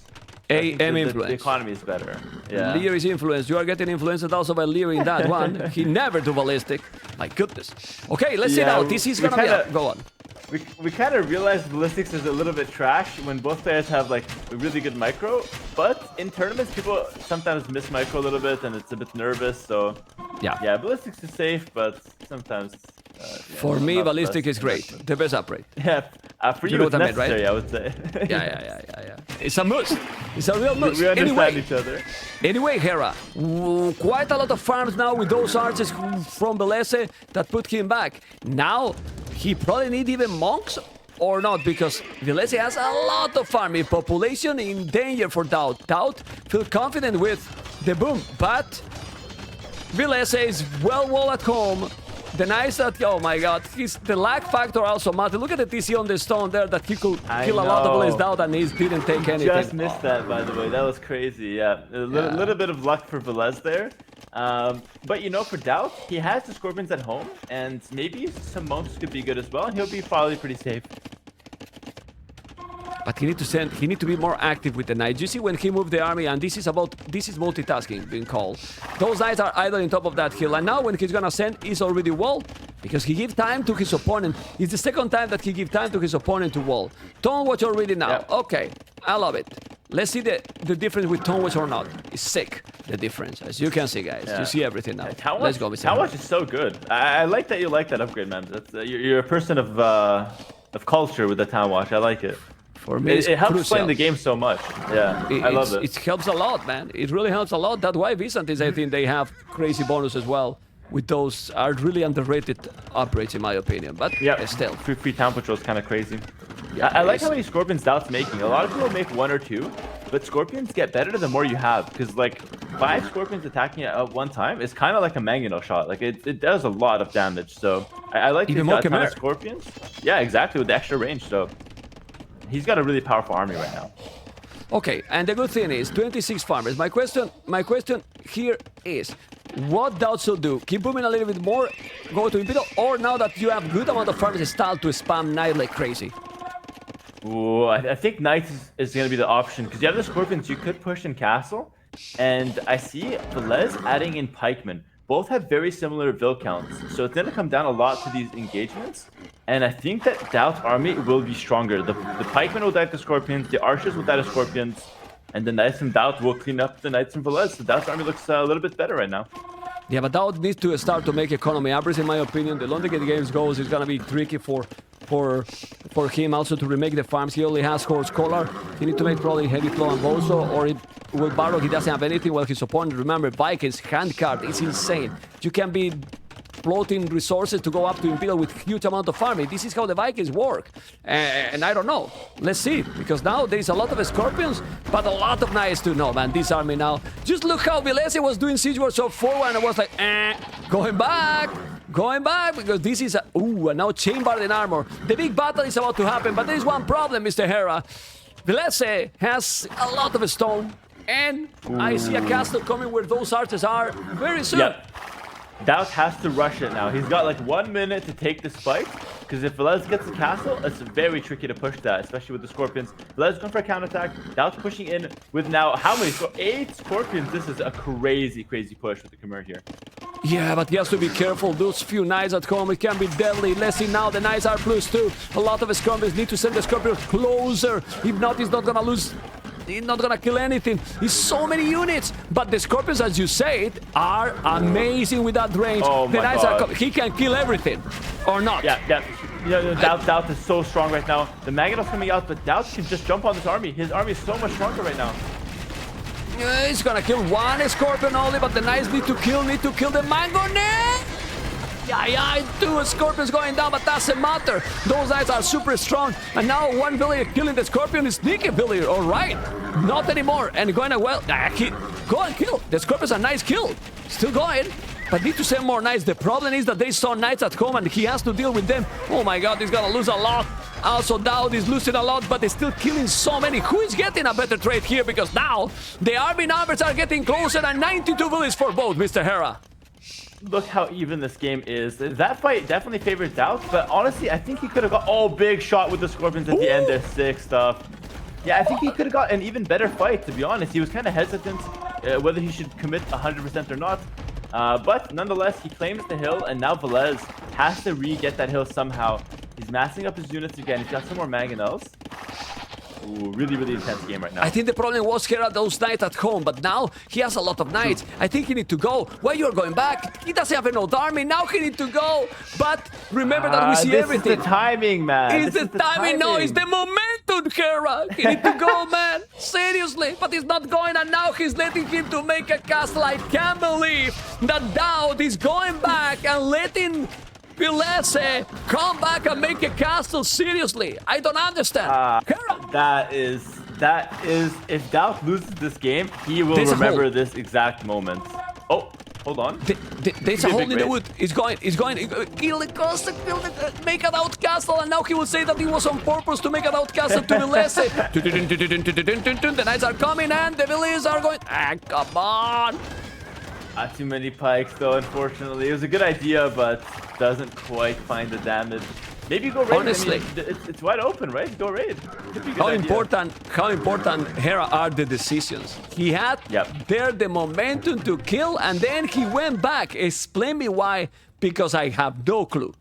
AM influence. The economy is better. Yeah. Lear is influenced. You are getting influenced also by Lear in that one. He never do ballistic. My goodness. Okay, let's see now. This is gonna be up. Go on. We kind of realized ballistics is a little bit trash when both players have like a really good micro, but in tournaments people sometimes miss micro a little bit and it's a bit nervous. So yeah, ballistics is safe, but sometimes. For me, ballistic is great. The best upgrade. Yeah, for you it's necessary, I would say. Yeah. It's a must. It's a real must. We understand each other. Anyway, Hera, quite a lot of farms now with those archers from Villese that put him back. Now, he probably need even monks or not, because Villese has a lot of farming population in danger for DauT. DauT feel confident with the boom, but Villese is well at home. The nice that, oh my god, the lag factor also matters. Look at the TC on the stone there that he could kill a lot of Villese DauT and he didn't take anything. Just missed that, by the way. That was crazy, yeah. A little bit of luck for Villese there. But you know, for DauT, he has the Scorpions at home, and maybe some monks could be good as well. He'll be probably pretty safe. But he need to be more active with the knights. You see when he moved the army, and this is multitasking being called. Those knights are either on top of that hill, and now when he's gonna send, he's already wall. Because he gives time to his opponent. It's the second time that he gives time to his opponent to wall. Tone watch already now. Yep. Okay, I love it. Let's see the difference with tone watch or not. It's sick, the difference. As you can see, guys. Yeah. You see everything now. Let's go, Mr. Town watch is so good. I like that you like that upgrade, man. That's, you're a person of culture with the Town watch. I like it. For me, it helps crucial. playing the game so much. Yeah, I love it. It helps a lot, man. It really helps a lot. That's why Visantis, I think they have crazy bonus as well. With those are really underrated upgrades in my opinion, but yeah, still. Free town patrol is kind of crazy. Yeah, I like how many Scorpions DauT's making. A lot of people make 1 or 2, but Scorpions get better the more you have, because like 5 Scorpions attacking at one time is kind of like a mangonel shot. Like it does a lot of damage. So I like even he's more got a ton of Scorpions. Yeah, exactly, with the extra range. So he's got a really powerful army right now. Okay, and the good thing is 26 farmers. My question here is, what DauT should do? Keep booming a little bit more, go to Imperial, or now that you have good amount of farmers, start to spam Knight like crazy? Ooh, I think Knights is going to be the option, because you have the Scorpions, you could push in Castle, and I see Villese adding in Pikemen. Both have very similar Vil counts, so it's going to come down a lot to these engagements, and I think that DauT's army will be stronger. The Pikemen will die to Scorpions, the Archers will die to Scorpions, and the Knights from DauT will clean up the Knights from Villese. So DauT's army looks a little bit better right now. Yeah, but DauT needs to start to make economy average, in my opinion. The longer the games goes, it's gonna be tricky for him also to remake the farms. He only has Horse Collar. He needs to make probably Heavy Flow and Bozo, or with Barrow he doesn't have anything. Well, his opponent, remember, Vikings, hand card, it's insane. You can be floating resources to go up to Imperial with huge amount of farming. This is how the Vikings work. And I don't know. Let's see. Because now there's a lot of Scorpions, but a lot of Knights too. No, man, this army now. Just look how Villese was doing Siege War so forward, and I was like, going back. Going back, because this is a... Ooh, and now Chambered in armor. The big battle is about to happen, but there is one problem, Mr. Hera. Villese has a lot of stone, and I see a castle coming where those archers are very soon. Yep. DauT has to rush it now. He's got like 1 minute to take this fight, because if Villese gets the castle, it's very tricky to push that, especially with the Scorpions. Villese going for a counterattack. DauT's pushing in with now how many? 8 Scorpions. This is a crazy push with the Khmer here. Yeah, but he has to be careful. Those few Knights at home, it can be deadly. Let's see now, the Knights are +2. A lot of Scorpions need to send the Scorpions closer. If not, he's not gonna lose. He's not gonna kill anything. It's so many units. But the Scorpions, as you said, are amazing with that range. Oh the my Knights God. he can kill everything. Or not. Yeah. DauT is so strong right now. The Mangonel's coming out, but DauT can just jump on this army. His army is so much stronger right now. He's gonna kill one Scorpion only, but the Knights need to kill the Mangonel. Yeah, 2 Scorpions going down, but doesn't matter. Those Knights are super strong. And now 1 villager killing the Scorpion is sneaky villager, all right. Not anymore. And going well, go and kill. The Scorpion's a nice kill. Still going. But need to send more Knights. The problem is that they saw Knights at home and he has to deal with them. Oh my God, he's gonna lose a lot. Also, DauT is losing a lot, but they're still killing so many. Who is getting a better trade here? Because now the army numbers are getting closer, and 92 villages for both, Mr. Hera. Look how even this game is. That fight definitely favors DauT, but honestly, I think he could have got... big shot with the Scorpions at the end there. Sick stuff. Yeah, I think he could have got an even better fight, to be honest. He was kind of hesitant whether he should commit 100% or not. But nonetheless, he claims the hill, and now Villese has to re-get that hill somehow. He's massing up his units again. He's got some more Mangonels. Ooh, really intense game right now. I think the problem was Hera, those Knights at home, but now he has a lot of Knights. I think he need to go. Why you're going back? He doesn't have an old army. Now he need to go. But remember that we see everything. It's the timing, man. It's the timing. No, it's the momentum, Hera. He need to go, man. Seriously. But he's not going, and now he's letting him to make a castle. I can't believe that DauT is going back and letting Villese come back and make a castle. Seriously, I don't understand. That is, if DauT loses this game, he will remember this exact moment. Oh, hold on. There's a hole in the wood. He's going. Kill the castle, make a DauT castle, and now he will say that it was on purpose to make a DauT castle to Villese. The Knights are coming, and the Villagers are going. Come on. Not too many pikes though, unfortunately. It was a good idea, but doesn't quite find the damage. Maybe go raid. Honestly, I mean, it's wide open, right? Go raid. Could be a good how idea. important Hera are the decisions. He had there the momentum to kill, and then he went back. Explain me why, because I have no clue.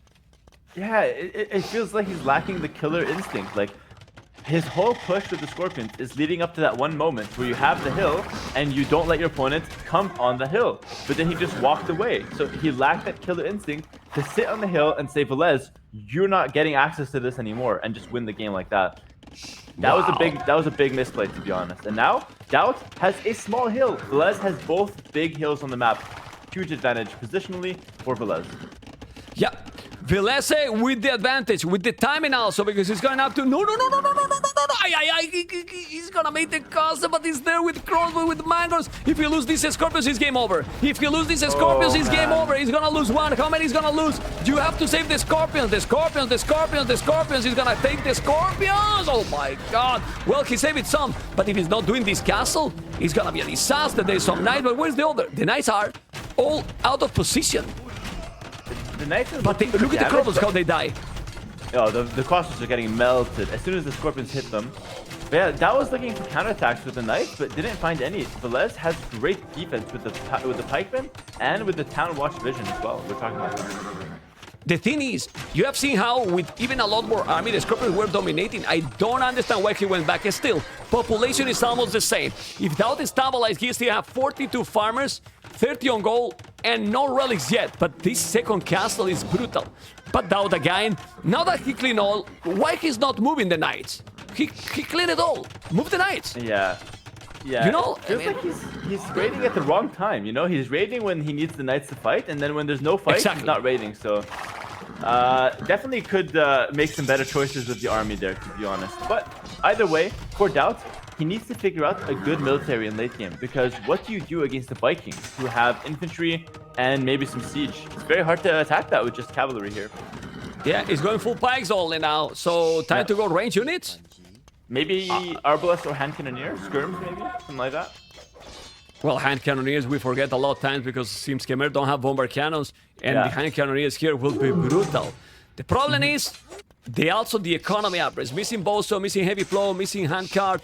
Yeah, it feels like he's lacking the killer instinct. Like, his whole push with the Scorpions is leading up to that one moment where you have the hill and you don't let your opponent come on the hill. But then he just walked away. So he lacked that killer instinct to sit on the hill and say, Villese, you're not getting access to this anymore, and just win the game like that. That was a big misplay, to be honest. And now DauT has a small hill. Villese has both big hills on the map. Huge advantage positionally for Villese. Yeah. Villese with the advantage, with the timing also, because he's going up to no. He's gonna make the castle, but he's there with crossbow, with mangoes. If he lose these Scorpions, it's game over. If he lose these Scorpions, it's game over. He's gonna lose one. How many he's gonna lose? You have to save the Scorpions. The Scorpions. He's gonna take the Scorpions. Oh my God. Well, he saved some, but if he's not doing this castle, it's gonna be a disaster. There's some knights, but where's the other? The knights are all out of position. The knights are but look at the crumbles, how they die. Oh, the crossbows are getting melted as soon as the Scorpions hit them. But yeah, that was looking for counterattacks with the knights, but didn't find any. Villese has great defense with the pikemen and with the town watch vision as well. We're talking about that. The thing is, you have seen how with even a lot more army, the Scorpions were dominating. I don't understand why he went back. Still, population is almost the same. If DauT is stabilized, he still have 42 farmers, 30 on goal, and no relics yet. But this second castle is brutal. But DauT again, now that he cleaned all, why he's not moving the knights? He cleaned it all. Move the knights. Yeah. You know, feels like he's raiding at the wrong time. You know, he's raiding when he needs the knights to fight, and then when there's no fight, he's not raiding. So definitely could make some better choices with the army there, to be honest. But either way, for DauT, he needs to figure out a good military in late game, because what do you do against the Vikings, who have infantry and maybe some siege? It's very hard to attack that with just cavalry here. Yeah, he's going full pikes only now, so time to go range units. Maybe Arbalest or hand cannoneer, skirms maybe, something like that. Well, hand cannoneers we forget a lot of times because Sims Khmer don't have bomber cannons, and the hand cannoneers here will be brutal. The problem is, the economy upgrades. Missing Boso, missing heavy flow, missing handcart.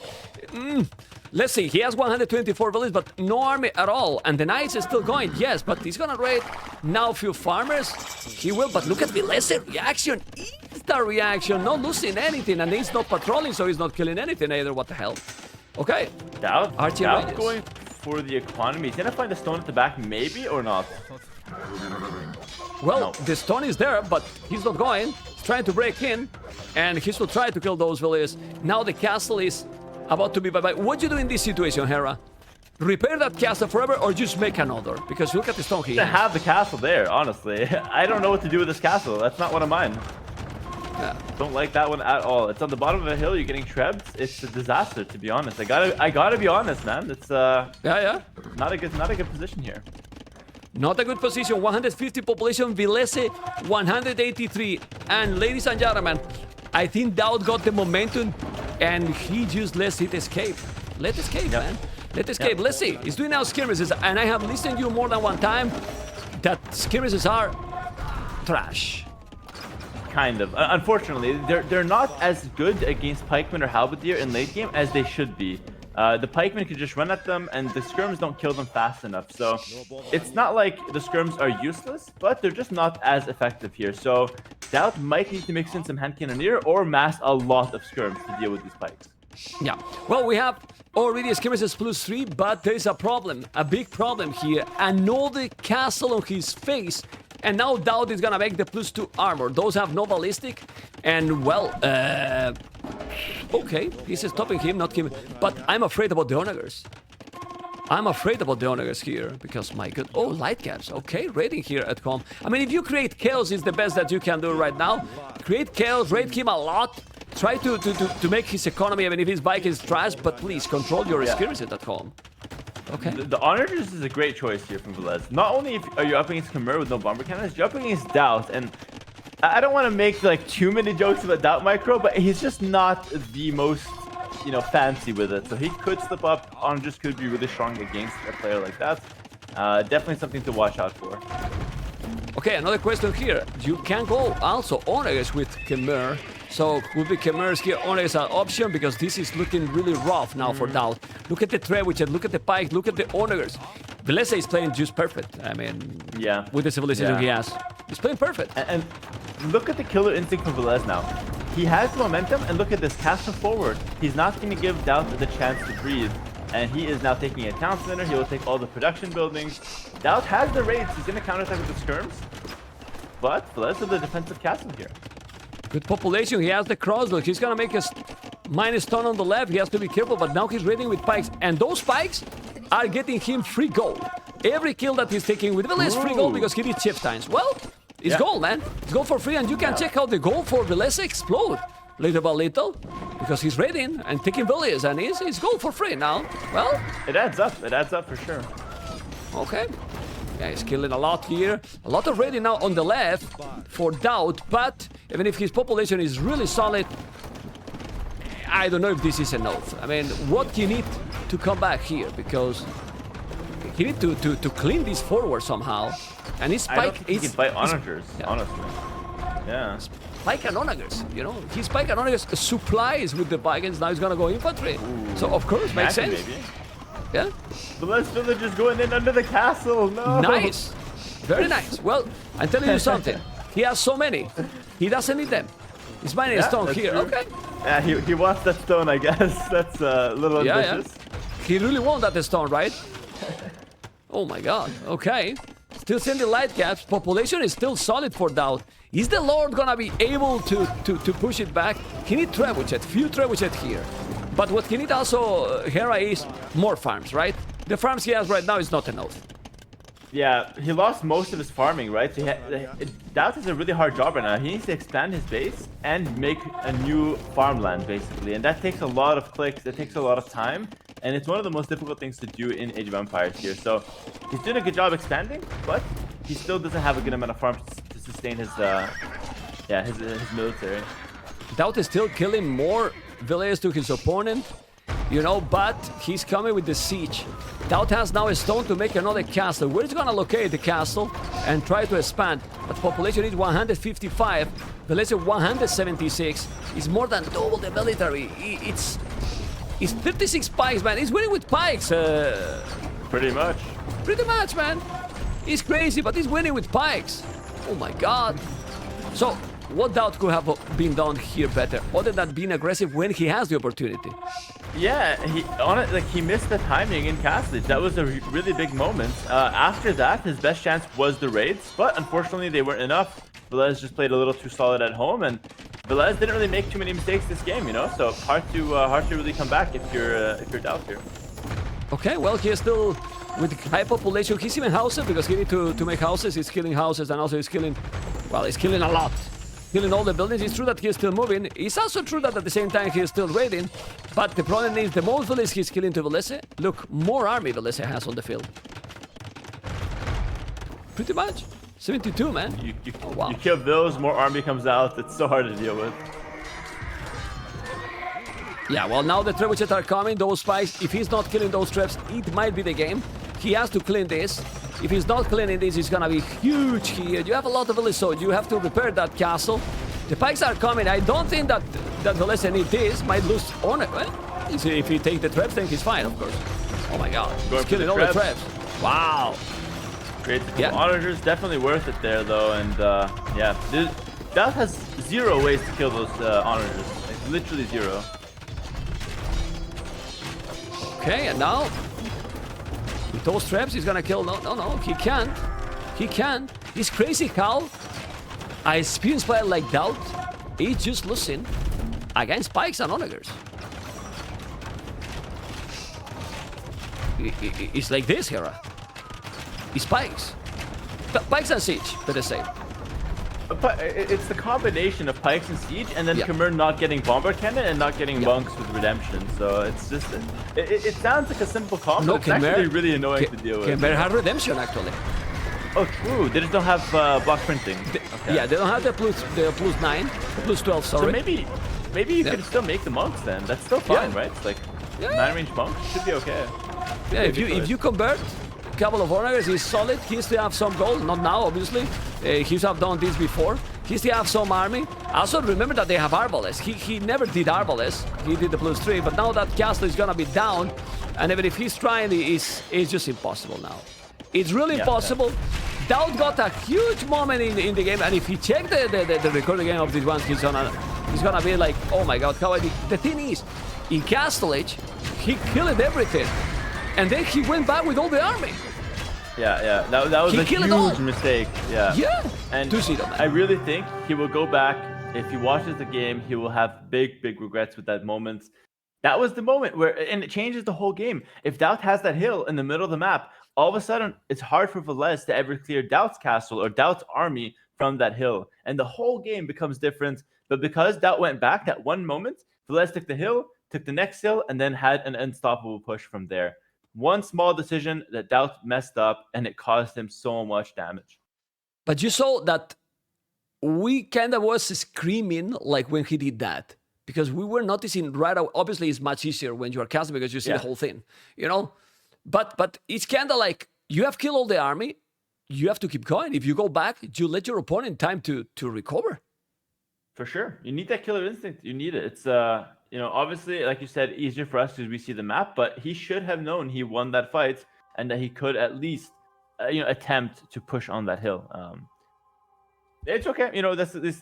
Let's see, he has 124 villages, but no army at all. And the knights is still going, yes, but he's gonna raid now a few farmers. He will, but look at Villese reaction. Instant reaction, not losing anything, and he's not patrolling, so he's not killing anything either. What the hell? Okay. DauT going for the economy. He's gonna find a stone at the back, maybe, or not? Well, the stone is there, but he's not going. He's trying to break in, and he will try to kill those villages. Now the castle is about to be bye-bye. What do you do in this situation, Hera? Repair that castle forever or just make another? Because look at the stone here. I have the castle there, honestly. I don't know what to do with this castle. That's not one of mine. Don't like that one at all. It's on the bottom of a hill. You're getting trebs. It's a disaster, to be honest. I gotta be honest, man. It's not a good position here. Not a good position. 150 population, Villese 183. And ladies and gentlemen, I think DauT got the momentum and he just lets it escape. Let escape, man. Let escape. Let's see. He's doing now skirmishes, and I have listened to you more than one time that skirmishes are trash. Kind of. Unfortunately, they're not as good against pikemen or halberdier in late game as they should be. The pikemen can just run at them, and the skirms don't kill them fast enough. So it's not like the skirms are useless, but they're just not as effective here. So DauT might need to mix in some hand cannoneer or mass a lot of skirms to deal with these pikes. Yeah. Well, we have already skirmishes +3, but there is a problem, a big problem here. Another castle on his face. And now DauT is gonna make the +2 armor. Those have no ballistic. And well, okay, he's stopping him, not him. But I'm afraid about the onagers. I'm afraid about the onagers here because my god. Oh, light caps. Okay, raiding here at home. I mean, if you create chaos, is the best that you can do right now. Create chaos, raid him a lot. Try to make his economy, even if his bike is trash. But please control your skirmishes at home. Okay. The onagers is a great choice here from Villese. Not only are you up against Khmer with no bomber cannons, you're up against DauT, and I don't want to make like too many jokes about DauT micro, but he's just not the most, fancy with it. So he could slip up. Onagers could be really strong against a player like that. Definitely something to watch out for. Okay, another question here. You can go also Onagers with Khmer. So could be Khmer's here Onagers an option because this is looking really rough now for DauT. Look at the Trebuchet, look at the Pike, look at the Onagers. Villese is playing just perfect. I mean, Yeah. with the civilization he has. He's playing perfect. And look at the killer instinct from Villese now. He has momentum, and look at this, cast him forward. He's not going to give DauT the chance to breathe. And he is now taking a town center. He will take all the production buildings. DauT has the raids. He's going to counterattack with the skirms. But Villese with the defensive castle here. Good population, he has the crossbow. He's gonna make a minus stun on the left. He has to be careful, but now he's raiding with pikes. And those pikes are getting him free gold. Every kill that he's taking with Villese is free gold because he did shift times. Well, it's gold, man. It's gold for free, and you can check out the gold for Villese explode little by little because he's raiding and taking Villese, and he's gold for free now. Well, it adds up. It adds up for sure. Okay. Yeah, he's killing a lot here. A lot of raiding now on the left for DauT, but even if his population is really solid, I don't know if this is enough. I mean, what he need to come back here because he need to clean this forward somehow. And his I don't Spike think he can fight Onagers, honestly. Yeah. Spike and Onagers, you know, his Spike and Onagers supplies with the Vikings. Now he's gonna go infantry. So of course, makes sense. Maybe. Yeah. The last villagers going in under the castle. No. Nice. Very nice. Well, I'm telling you something. He has so many. He doesn't need them. He's mining a stone here. True. Okay. Yeah, he wants that stone, I guess. That's a little ambitious. Yeah. He really wants that stone, right? Oh my god. Okay. Still sending light caps. Population is still solid for DauT. Is the Lord gonna be able to push it back? He needs Trebuchet. Few Trebuchet here. But what he needs also, Hera, is more farms, right? The farms he has right now is not enough. Yeah, he lost most of his farming, right? So DauT is a really hard job right now. He needs to expand his base and make a new farmland, basically. And that takes a lot of clicks. It takes a lot of time. And it's one of the most difficult things to do in Age of Empires here. So he's doing a good job expanding, but he still doesn't have a good amount of farms to sustain his military. DauT is still killing more villagers to his opponent, you know, but he's coming with the siege. DauT has now a stone to make another castle. Where is gonna locate the castle and try to expand? But population is 155, Villese 176. It's more than double the military. It's 36 pikes, man. He's winning with pikes. Pretty much. Pretty much, man. He's crazy, but he's winning with pikes. Oh my god. So, what DauT could have been done here better, other than being aggressive when he has the opportunity? Yeah, he missed the timing in Castlage. That was a really big moment. After that, his best chance was the raids, but unfortunately they weren't enough. Villese just played a little too solid at home, and Villese didn't really make too many mistakes this game, you know. So hard to really come back if you're DauT here. Okay, well, he is still with high population. He's even houses because he needs to make houses. He's killing houses, and also he's killing, well, he's killing a lot. Killing all the buildings. It's true that he is still moving. It's also true that at the same time he is still raiding. But the problem is the more villages he's killing to Villese, look, more army Villese has on the field. Pretty much. 72, man. You, wow. You kill those, more army comes out. It's so hard to deal with. Yeah, well, now the Trebuchet are coming. Those spikes, if he's not killing those traps, it might be the game. He has to clean this. If he's not cleaning this, it's gonna be huge here. You have a lot of village, so you have to repair that castle. The pikes are coming. I don't think that Villese need this. Might lose on it. Well, if he takes the traps, then he's fine, of course. Oh my god, he's killing all the traps. Wow. Great. Onagers definitely worth it there, though, and yeah, DauT has 0 ways to kill those Onagers. Like, literally 0. Okay, and now with those traps, he's gonna kill. No, he can't. He can't. He's crazy, Cal. A experienced player like DauT, he's just losing against pikes and onagers. It's like this, Hera. It's pikes. Pikes and siege, better say. But it's the combination of pikes and siege, and then Khmer not getting bomber cannon and not getting monks with redemption. So it's just it sounds like a simple combo. It's actually really annoying to deal with. Khmer have redemption actually. Oh, true. They just don't have block printing. Okay. Yeah, they don't have the plus 9, plus 12. Sorry. So maybe you can still make the monks then. That's still fine, right? It's like 9-range monks should be okay. Yeah, if you convert, couple of Conquerors. He's solid. He still have some gold. Not now, obviously. He used to have done this before. He still have some army. Also, remember that they have Arbalest. He never did Arbalest. He did the +3, but now that castle is gonna be down, and even if he's trying, it's just impossible now. It's really impossible. DauT got a huge moment in the game, and if he checked the recording game of this one, he's gonna be like, oh my god, how I did. The thing is, in Castle Age, he killed everything, and then he went back with all the army. Yeah, that was a huge mistake. Yeah. And 2-0, man. I really think he will go back. If he watches the game, he will have big regrets with that moment. That was the moment and it changes the whole game. If DauT has that hill in the middle of the map, all of a sudden it's hard for Villese to ever clear DauT's castle or DauT's army from that hill, and the whole game becomes different. But because DauT went back that one moment, Villese took the hill, took the next hill, and then had an unstoppable push from there. One small decision that DauT messed up, and it caused him so much damage. But you saw that we kind of was screaming like when he did that, because we were noticing right away. Obviously, it's much easier when you are casting because you see the whole thing, you know. But it's kind of like you have killed all the army. You have to keep going. If you go back, you let your opponent time to recover. For sure, you need that killer instinct. You need it. It's obviously, like you said, easier for us because we see the map. But he should have known he won that fight and that he could at least, attempt to push on that hill. It's okay.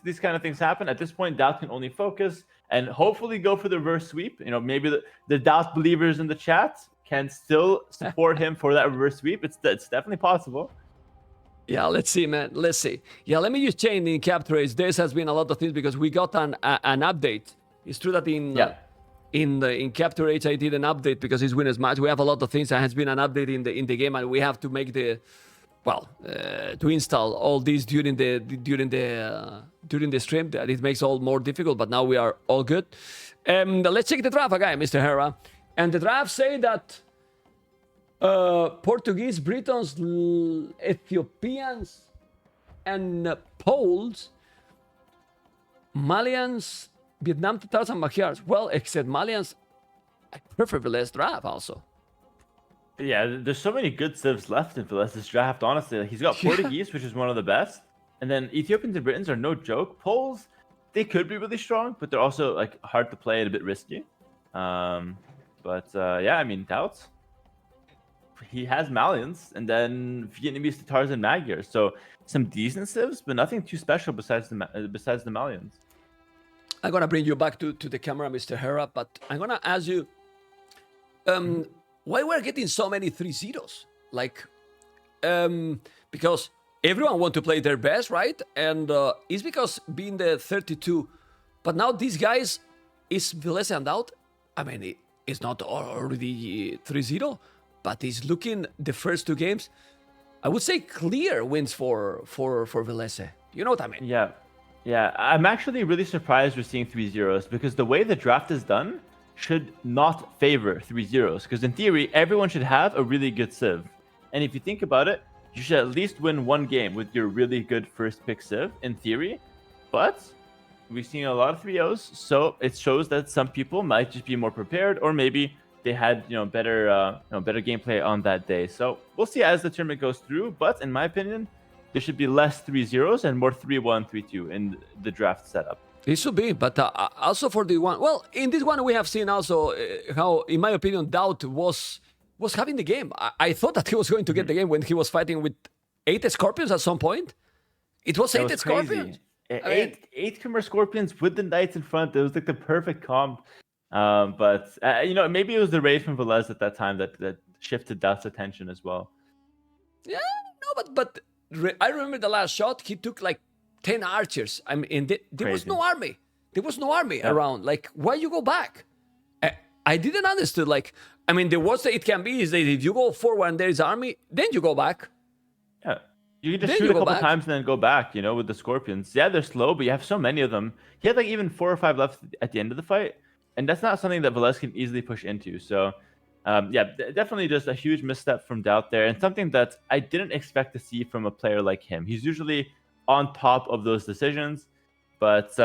These kind of things happen. At this point, DauT can only focus and hopefully go for the reverse sweep. Maybe the DauT believers in the chat can still support him for that reverse sweep. It's definitely possible. Yeah, let's see, man. Let's see. Yeah, let me just change in cap trades. This has been a lot of things because we got an update. It's true that in cap trades I did an update because it's winners match. We have a lot of things. There has been an update in the game, and we have to make to install all these during the stream. That it makes all more difficult. But now we are all good. Let's check the draft again, Mr. Hera. And the draft say that Portuguese, Britons, Ethiopians, and Poles, Malians, Vietnam, Tatars, and Magyars. Well, except Malians, I prefer Villese draft also. Yeah, there's so many good civs left in Vilese's draft, honestly. He's got Portuguese, which is one of the best. And then Ethiopians and Britons are no joke. Poles, they could be really strong, but they're also hard to play and a bit risky. DauT, he has Malians, and then Vietnamese, Tatars, and Magyars. So some decent civs, but nothing too special besides the Malians. I'm gonna bring you back to the camera, Mr. Hera, but I'm gonna ask you, why we're getting so many 3-0s? Because everyone want to play their best, right? And it's because being the 32, but now these guys is Villese and DauT. I mean, it's not already 3-0. But he's looking the first two games, I would say clear wins for Villese. You know what I mean? Yeah. I'm actually really surprised we're seeing 3-0s because the way the draft is done should not favor 3-0s. Because in theory, everyone should have a really good civ. And if you think about it, you should at least win one game with your really good first pick civ, in theory. But we've seen a lot of 3-0s, so it shows that some people might just be more prepared, or maybe they had better gameplay on that day. So we'll see as the tournament goes through. But in my opinion, there should be less 3-0s and more 3-1, 3-2 in the draft setup. It should be, but also for the one. Well, in this one we have seen also how, in my opinion, DauT was having the game. I thought that he was going to get the game when he was fighting with 8 Scorpions at some point. It was 8 Scorpions. Eight Khmer Scorpions with the Knights in front. It was like the perfect comp. But maybe it was the raid from Villese at that time that shifted DauT's attention as well. Yeah, no, but I remember the last shot. He took 10 archers. I mean, there was no army. There was no army around. Why you go back? I didn't understand. It can be is that if you go forward and there is army, then you go back. Yeah. You can just shoot a couple times and then go back, with the Scorpions. Yeah, they're slow, but you have so many of them. He had even 4 or 5 left at the end of the fight. And that's not something that Villese can easily push into. So, definitely just a huge misstep from DauT there. And something that I didn't expect to see from a player like him. He's usually on top of those decisions. But,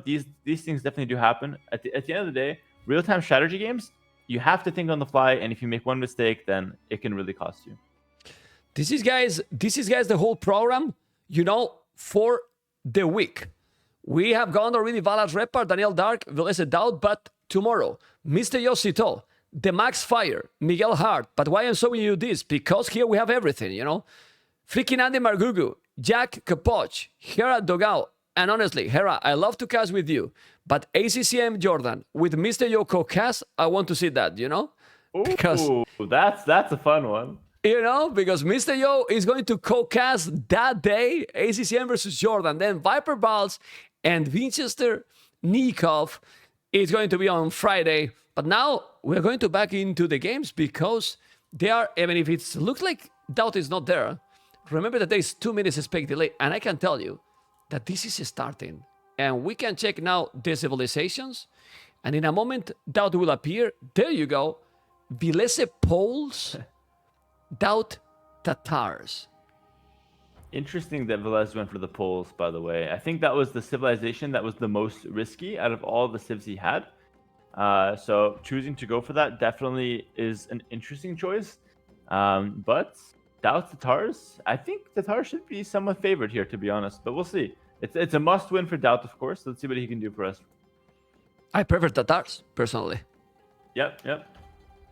these things definitely do happen. At the end of the day, real-time strategy games, you have to think on the fly. And if you make one mistake, then it can really cost you. This is, guys, the whole program, you know, for the week. We have gone already Valas Repar, Daniel Dark, Villese DauT, but tomorrow, Mr. Yosito, the Max Fire, Miguel Hart. But why I'm showing you this? Because here we have everything, you know. Freaking Andy Margugu, Jack Kapoch, Hera Dogao. And honestly, Hera, I love to cast with you, but ACCM Jordan with Mr. Yoko cast, I want to see that, you know? Because, Ooh, that's a fun one. you know, because Mr. Yo is going to co-cast that day, ACCM versus Jordan. Then Viper Balls and Winchester Nikov is going to be on Friday. But now we're going to back into the games because they are, even if it looks like DauT is not there, remember that there is 2 minutes spec delay. And I can tell you that this is starting. And we can check now the civilizations. And in a moment, DauT will appear. There you go. Villese Poles, DauT Tatars. Interesting that Villese went for the Poles, by the way. I think that was the civilization that was the most risky out of all the civs he had. So choosing to go for that definitely is an interesting choice. But DauT Tatars, I think Tatars should be somewhat favored here, to be honest. But we'll see. It's a must-win for DauT, of course. Let's see what he can do for us. I prefer Tatars, personally. Yep.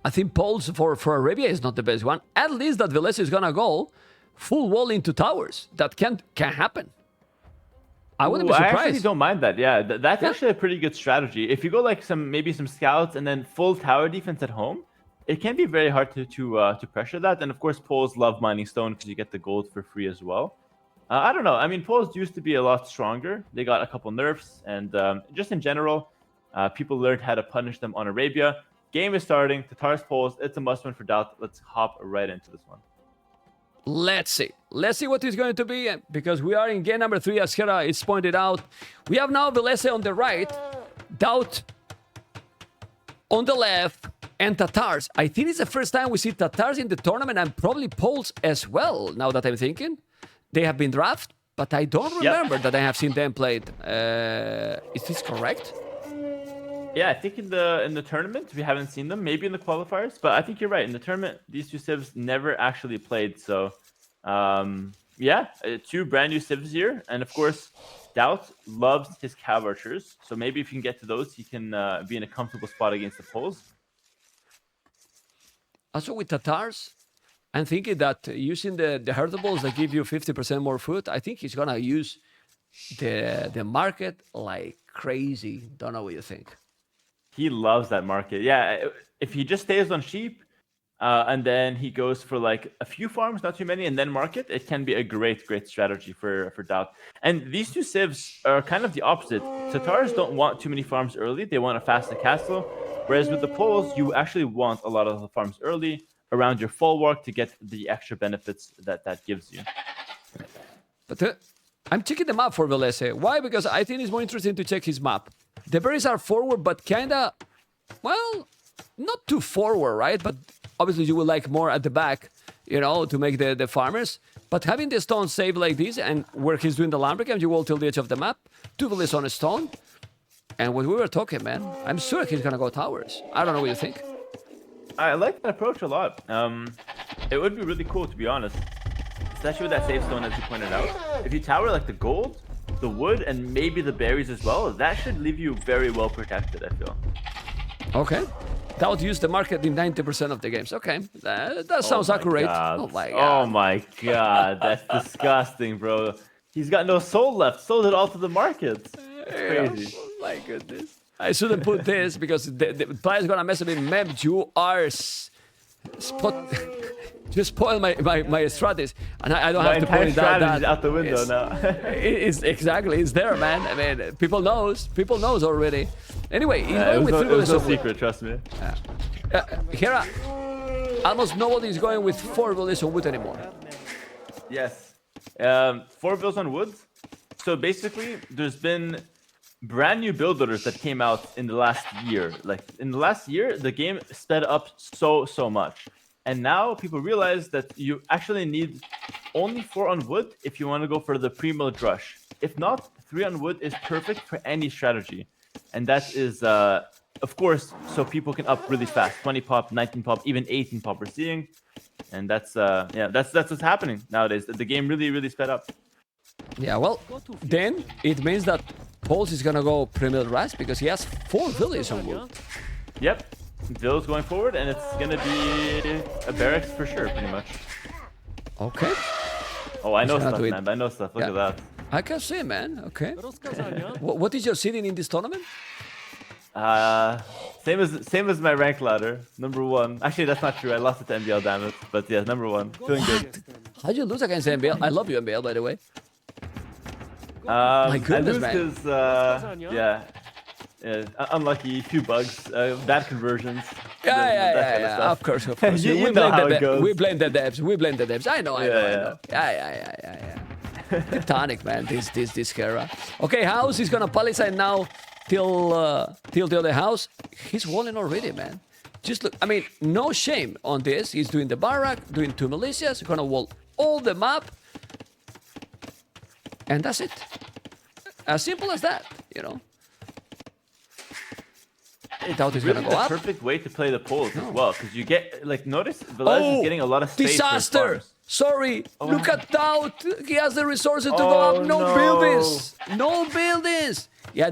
I think Poles for Arabia is not the best one. At least that Villese is going to go full wall into towers. That can happen. I wouldn't be surprised. I actually don't mind that. Yeah, that's actually a pretty good strategy. If you go like maybe some scouts and then full tower defense at home, it can be very hard to pressure that. And of course, Poles love mining stone because you get the gold for free as well. I don't know. I mean, Poles used to be a lot stronger. They got a couple nerfs, and just in general, people learned how to punish them on Arabia. Game is starting. Tatars Poles. It's a must-win for DauT. Let's hop right into this one. Let's see. Let's see what it's going to be, because we are in game number 3, as Hera is pointed out. We have now Villese on the right, DauT on the left, and Tatars. I think it's the first time we see Tatars in the tournament, and probably Poles as well, now that I'm thinking. They have been drafted, but I don't remember that I have seen them played. Is this correct? Yeah, I think in the tournament we haven't seen them. Maybe in the qualifiers, but I think you're right. In the tournament, these two civs never actually played. So, yeah, 2 brand new civs here, and of course, DauT loves his cav archers. So maybe if you can get to those, he can be in a comfortable spot against the Poles. Also with Tatars, I'm thinking that using the herdables that give you 50% more food, I think he's gonna use the market like crazy. Don't know what you think. He loves that market. Yeah, if he just stays on sheep, and then he goes for like a few farms, not too many, and then market, it can be a great strategy for DauT. And these two civs are kind of the opposite. Tatars don't want too many farms early. They want a faster castle. Whereas with the Poles, you actually want a lot of the farms early around your folwark to get the extra benefits that gives you. But I'm checking the map for Villese. Why? Because I think it's more interesting to check his map. The berries are forward, but kinda, well, not too forward, right? But obviously you would like more at the back, you know, to make the farmers. But having the stone saved like this, and where he's doing the land camp, you will till the edge of the map. 2 villages on a stone. And when we were talking, man, I'm sure he's gonna go towers. I don't know what you think. I like that approach a lot. It would be really cool, to be honest. Especially with that save stone, as you pointed out. If you tower like the gold, the wood, and maybe the berries as well, that should leave you very well protected, I feel. Okay. That would use the market in 90% of the games. Okay. That sounds accurate. God. Oh my god. Oh my god. That's disgusting, bro. He's got no soul left. Sold it all to the market. It's crazy. Oh my goodness. I shouldn't put this because the player's gonna mess up with Mem. You are you spoil my strategies, and I don't have to point out that out the window now. It's exactly, it's there, man. I mean, people knows already. Anyway, he's going with 3 it was no villages. secret, trust me. Hera, almost nobody is going with 4 villages on wood anymore. Yes. 4 builds on wood. So basically, there's been brand new build builders that came out in the last year. Like in the last year, the game sped up so much. And now people realize that you actually need only 4 on wood if you want to go for the pre-milled rush. If not, 3 on wood is perfect for any strategy. And that is, of course, so people can up really fast. 20 pop, 19 pop, even 18 pop we're seeing. And that's what's happening nowadays. The game really sped up. Yeah, well, then it means that Pulse is gonna go Premier Rush because he has 4 Village on wood. Yep, Vill's going forward, and it's gonna be a barracks for sure, pretty much. Okay. Oh, I know He's gonna stuff, do it. man. I know stuff. Look Yeah. at that. I can see, man. Okay. What is your seeding in this tournament? Same as my rank ladder, number 1. Actually, that's not true. I lost it to MBL, damn it. But yeah, number 1. Feeling good. How'd you lose against MBL? I love you, MBL, by the way. My goodness, I lose because unlucky, few bugs, bad conversions. Yeah. Of course. You know how it goes. We blame the devs. I know. Yeah. Yeah. Titanic, man. This Hera. Okay, House is gonna palisade now till the other house. He's walling already, man. Just look. I mean, no shame on this. He's doing the barrack, doing 2 militias, gonna wall all the map, and that's it. As simple as that, you know. DauT is gonna go up. Perfect way to play the poles as well, because you get notice Villese is getting a lot of space. Disaster! Sorry, look at DauT. He has the resources to go up. No buildings. No buildings. Yeah,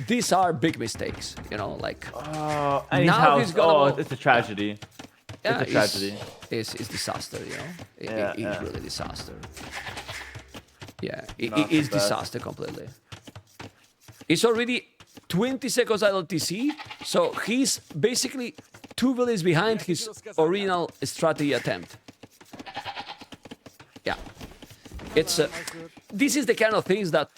these are big mistakes. You know, like. And now he's gonna go. It's a tragedy. Yeah, it's a tragedy. It's disaster. You know, it's really disaster. Yeah, it is disaster completely. It's already 20 seconds idle TC, so he's basically 2 villages behind his original strategy attempt. Yeah, it's this is the kind of things that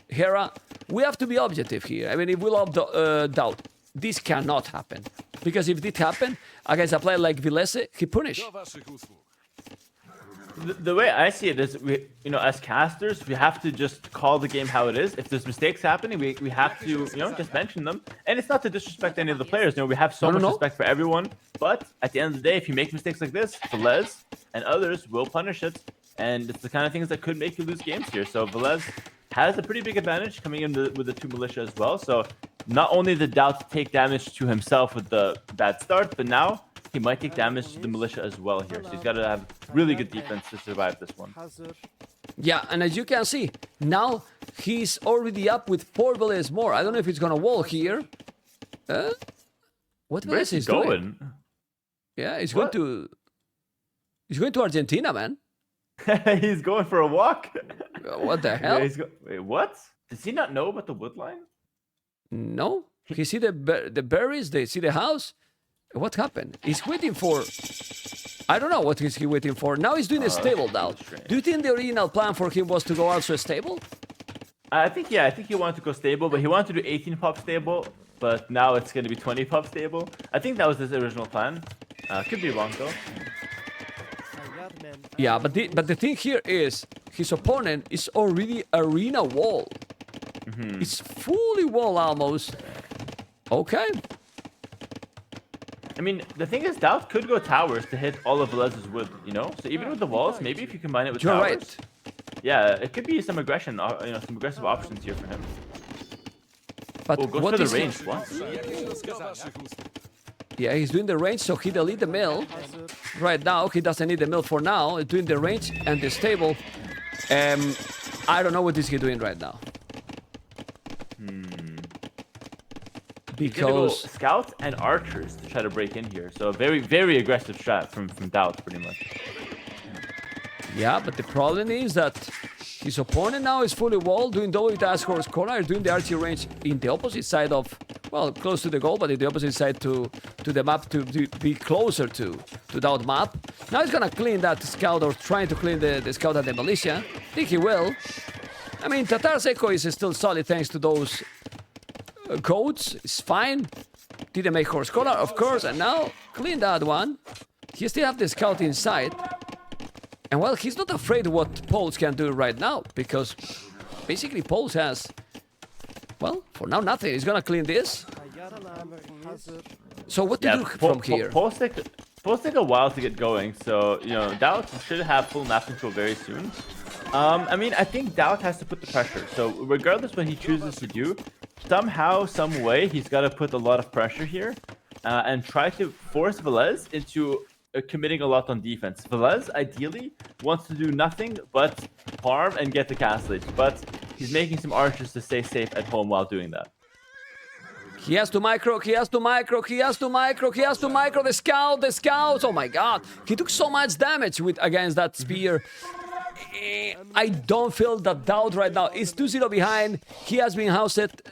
Hera. We have to be objective here. I mean, if we love DauT, this cannot happen because if it happen against a player like Villese, he punish. The way I see it is, as casters, we have to just call the game how it is. If there's mistakes happening, we have to, just mention them. And it's not to disrespect any of the players. We have so much respect for everyone. But at the end of the day, if you make mistakes like this, Villese and others will punish it. And it's the kind of things that could make you lose games here. So Villese has a pretty big advantage coming in with the 2 militia as well. So not only did DauT take damage to himself with the bad start, but now he might take damage to the militia as well here. So he's got to have really good defense to survive this one. Yeah, and as you can see, now he's already up with 4 villages more. I don't know if he's gonna wall here. What village is doing? Yeah, he's going to Argentina, man. He's going for a walk. What the hell? Yeah, wait, what? Does he not know about the wood line? No. He see the berries. They see the house. What happened? He's waiting for. I don't know what is he waiting for. Now he's doing a stable DauT. Do you think the original plan for him was to go also stable? I think he wanted to go stable, but he wanted to do 18 pop stable. But now it's going to be 20 pop stable. I think that was his original plan. Could be wrong though. Yeah, but the thing here is his opponent is already arena wall. It's fully wall almost. Okay. I mean, the thing is, DauT could go towers to hit all of Villese's wood, So even with the walls, maybe if you combine it with towers. You're right. Yeah, it could be some aggression, some aggressive options here for him. But goes what for is the range. What? Yeah, he's doing the range, so he delete the mill. Right now, he doesn't need the mill for now. He's doing the range and the stable. I don't know what is he doing right now. Because go scouts and archers to try to break in here. So a very aggressive strat from DauT, pretty much. Yeah, but the problem is that his opponent now is fully walled, doing double with Asgor's corner, doing the archery range in the opposite side of, well, close to the goal, but in the opposite side to the map to be closer to DauT map. Now he's gonna clean that scout, or trying to clean the scout and the militia. I think he will. I mean, Tatar's echo is still solid thanks to those codes. It's fine. Didn't make horse collar, of course, and now clean that one. He still have the scout inside. And well, he's not afraid what Pulse can do right now, because basically Pulse has, well, for now nothing. He's gonna clean this. So what to do from here? Pulse take a while to get going, so DauT should have full map control very soon. I mean, I think DauT has to put the pressure. So regardless what he chooses to do, somehow, some way, he's got to put a lot of pressure here and try to force Villese into committing a lot on defense. Villese ideally wants to do nothing but farm and get the castle age, but he's making some archers to stay safe at home while doing that. He has to micro, he has to micro, he has to micro, he has to micro the scouts. Oh my god. He took so much damage against that spear. I don't feel that DauT right now is 2-0 behind. He has been housed.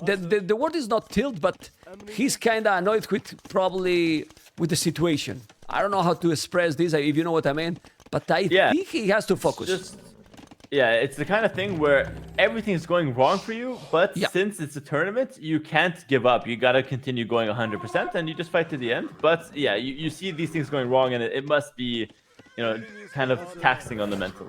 The word is not tilt, but he's kind of annoyed probably with the situation. I don't know how to express this, if you know what I mean. But I think he has to focus. It's the kind of thing where everything is going wrong for you, but since it's a tournament, you can't give up. You gotta continue going 100%, and you just fight to the end. But yeah, you see these things going wrong, and it must be, kind of taxing on the mental.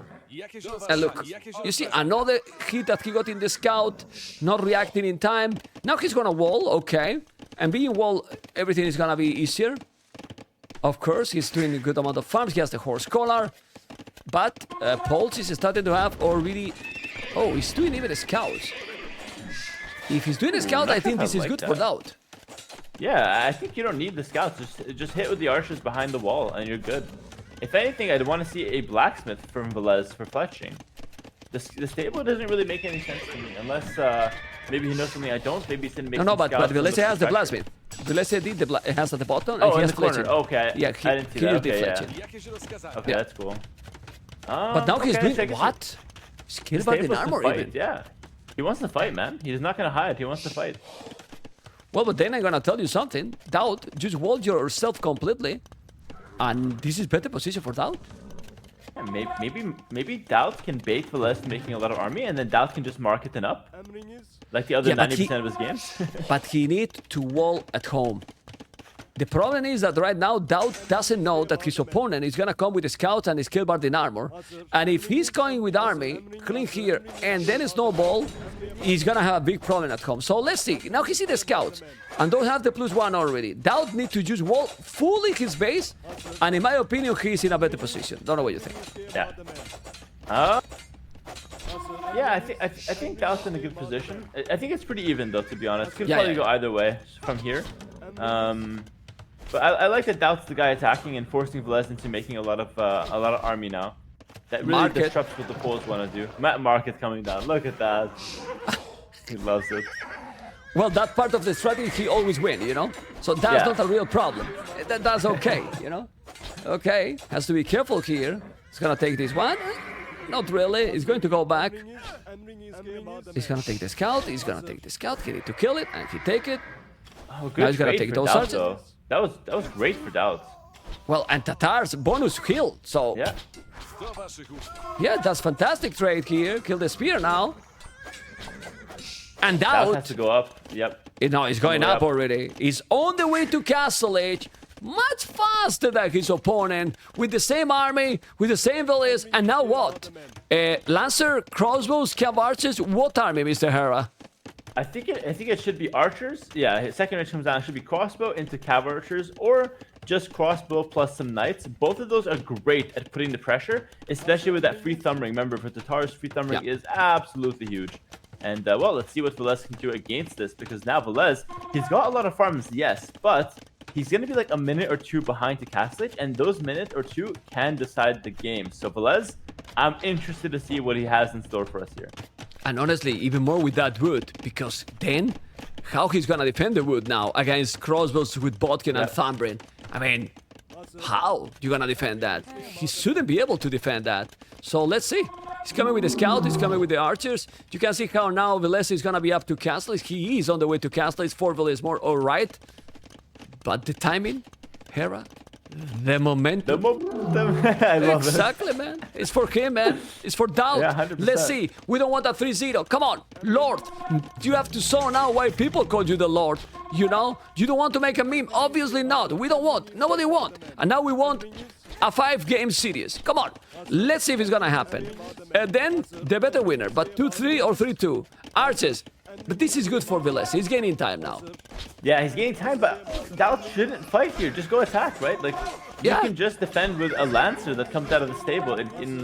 And look, you see another hit that he got in the scout, not reacting in time. Now he's gonna wall, okay. And being wall, everything is gonna be easier. Of course, he's doing a good amount of farms. He has the horse collar. But Pulse is starting to have already... Oh, he's doing even a scout. If he's doing a scout, I think this is good for DauT. Yeah, I think you don't need the scouts. Just hit with the archers behind the wall, and you're good. If anything, I'd want to see a blacksmith from Villese for fletching. The stable doesn't really make any sense to me, unless maybe he knows something I don't. Maybe he didn't make. No, but Villese has the blacksmith. Villese did has at the bottom. And he has in the corner. fletching. Okay. Yeah, I didn't see that. Okay, that's cool. But now he's doing what? He's killed by the armor even. Yeah, he wants to fight, man. He's not gonna hide. He wants to fight. Well, but then I'm gonna tell you something. DauT, just walled yourself completely, and this is better position for DauT. Yeah, maybe DauT can bait Villese making a lot of army, and then DauT can just mark it up, like the other 90% of his games. But he needs to wall at home. The problem is that right now, DauT doesn't know that his opponent is gonna come with the scouts and his killbard in armor. And if he's going with army, clean here, and then a snowball, he's gonna have a big problem at home. So let's see. Now he see the scouts, and don't have the +1 already. DauT need to just wall fully his base, and in my opinion, he's in a better position. Don't know what you think. Yeah. Yeah, I think DauT's in a good position. I think it's pretty even though, to be honest. Could probably go either way from here. But I like that DauT's the guy attacking and forcing Villese into making a lot of army now. That really disrupts what the Poles want to do. Market coming down. Look at that. He loves it. Well, that part of the strategy he always win, So that's not a real problem. That's okay, Okay, has to be careful here. He's gonna take this one. Not really. He's going to go back. He's gonna take the scout. He's gonna take the scout. He need to kill it, and he take it. Oh, good. Now he's gonna take those archers. That was great for DauT. Well, and Tatar's bonus heal, so yeah, that's fantastic trade here. Kill the spear now, and DauT has to go up. Yep. No, he's going up already. He's on the way to Castle Age, much faster than his opponent, with the same army, with the same Villese, and now what? Lancer, crossbows, cav archers. What army, Mr. Hera? I think it should be archers. Yeah, his second range comes down. It should be crossbow into cav archers, or just crossbow plus some knights. Both of those are great at putting the pressure, especially with that free thumb ring. Remember, for Tatar's free thumb ring is absolutely huge. And well, let's see what Villese can do against this, because now Villese, he's got a lot of farms, yes, but he's gonna be like a minute or two behind to Castle Age, and those minute or two can decide the game. So Villese, I'm interested to see what he has in store for us here. And honestly, even more with that wood, because then, how he's gonna defend the wood now against crossbows with Botkin and Thumbrin? I mean, how you gonna defend that? He shouldn't be able to defend that. So let's see. He's coming with the scout, he's coming with the archers. You can see how now Villese is gonna be up to Castle. He is on the way to Castle. It's 4 Villese more, alright. But the timing, Hera, the momentum. I love exactly, man. It's for him, man. It's for DauT. Yeah, 100%. Let's see. We don't want a 3-0. Come on, Lord. You have to show now why people call you the Lord. You don't want to make a meme. Obviously not. We don't want. Nobody want. And now we want a 5-game series. Come on. Let's see if it's gonna happen. Then the better winner. But 2-3 or 3-2. Archers. But this is good for Villese. He's gaining time now. Yeah, he's gaining time, but DauT shouldn't fight here. Just go attack, right? Like, you can just defend with a Lancer that comes out of the stable in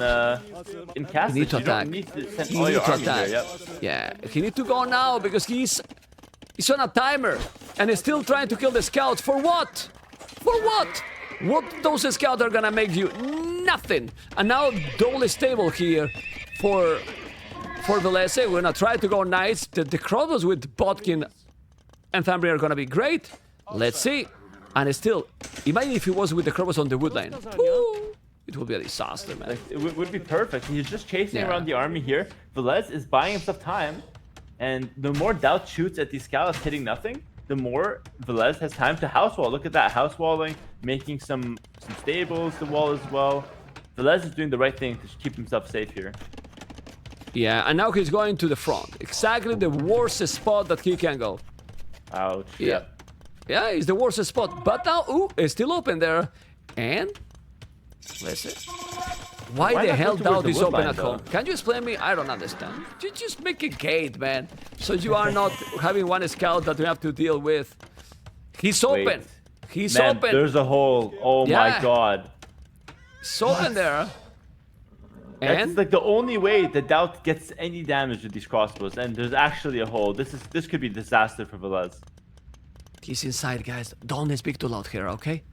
Castle. You need to attack. You don't need to send all your army here, yep. Yeah, he needs to go now because he's on a timer and he's still trying to kill the scouts. For what? For what? What those scouts are gonna make you? Nothing. And now DauT is stable here for Villese. We're gonna try to go nice. The crossbows with Botkin and Thambri are gonna be great. Let's see. And still, imagine if he was with the crossbows on the wood line. Ooh, it would be a disaster, man. It would be perfect. He's just chasing Yeah. around the army here. Villese is buying himself time. And the more DauT shoots at these scouts hitting nothing, the more Villese has time to house wall. Look at that, house walling, making some stables to wall as well. Villese is doing the right thing to keep himself safe here. Yeah, and now he's going to the front. Exactly the worst spot that he can go. Ouch. Yeah. Yeah, it's the worst spot. But now, ooh, it's still open there. And let's see. Why the not hell go towards DauT the is wood open line, at home? though? Can you explain me? I don't understand. You just make a gate, man. So you are not having one scout that you have to deal with. He's open. Wait. He's Man, open. there's a hole. Oh Yeah. my god. It's open there. That's And like the only way that DauT gets any damage with these crossbows. And there's actually a hole. This could be disaster for Villese. he's inside, guys. Don't speak too loud here, okay?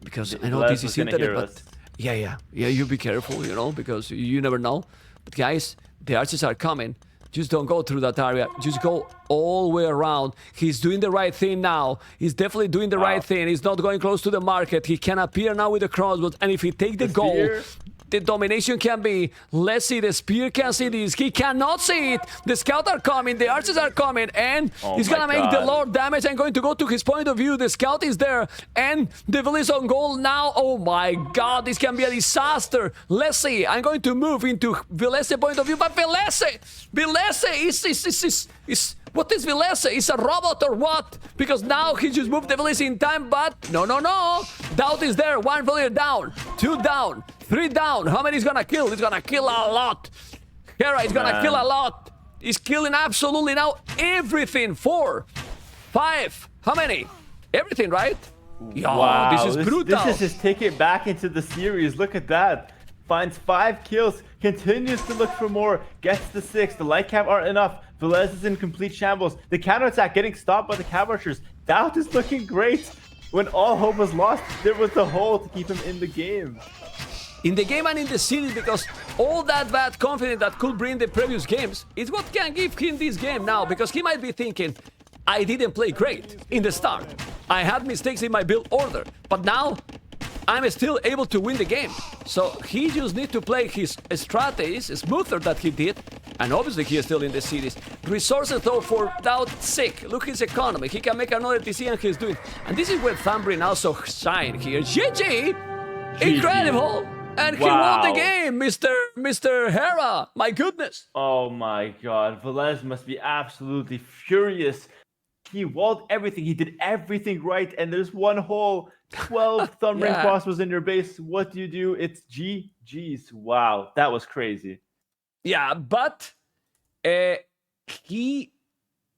Because I know Villese this was is gonna internet, hear but us. yeah, you be careful, you know, because you never know. But guys, the archers are coming. Just don't go through that area. Just go all the way around. He's doing the right thing now. He's definitely doing the right thing. He's not going close to the market. He can appear now with the crossbows. And if he take the goal, spear. the domination can be. Let's see, the spear can see this. He cannot see it. The scouts are coming. The archers are coming. And Oh he's my going to make the God. Lord damage and going to go to his point of view. The scout is there. And the Villese on goal now. Oh my God, this can be a disaster. Let's see. I'm going to move into Villese point of view. But Villese is what is Villese? Is a robot or what? Because now he just moved the Villese in time, but no. DauT is there. One player down, 2 down, 3 down. How many is gonna kill? He's gonna kill a lot. Hera is gonna Man. kill a lot. He's killing absolutely now everything. 4, 5. How many? Everything, right? Yo, Wow, this is brutal. This is his ticket back into the series. Look at that. Finds 5 kills, continues to look for more, gets the 6. The light cab aren't enough. Villese is in complete shambles. The counterattack getting stopped by the cab archers. DauT is looking great. When all hope was lost, there was the hole to keep him in the game. In the game and in the series, because all that bad confidence that could bring the previous games is what can give him this game now, because he might be thinking, I didn't play great in the start. I had mistakes in my build order, but now I'm still able to win the game. So he just needs to play his strategies smoother than he did. And obviously he is still in the series. Resources though for DauT sick. Look his economy. He can make another TC and he's doing. And this is where Thambri also shine here. GG! Incredible! And he won Wow. the game, Mr. Hera. My goodness. Oh my god, Villese must be absolutely furious. He walled everything, he did everything right, and there's one hole. 12 thumb ring Yeah. crossbows in your base. What do? It's GG's. Wow, that was crazy. Yeah, but he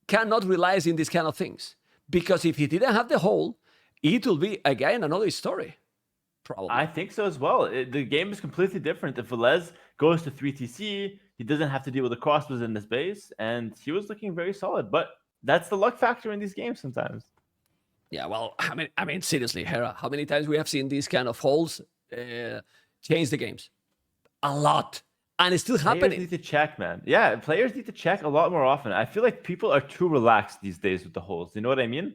cannot rely in these kind of things. Because if he didn't have the hole, it will be, again, another story. Probably. I think so as well. The game is completely different. If Villese goes to 3TC, he doesn't have to deal with the crossbows in this base, and he was looking very solid. But that's the luck factor in these games sometimes. Yeah, well, I mean, seriously, Hera, how many times we have seen these kind of holes change the games? A lot. And it's still Players happening. need to check, man. Yeah, players need to check a lot more often. I feel like people are too relaxed these days with the holes. You know what I mean?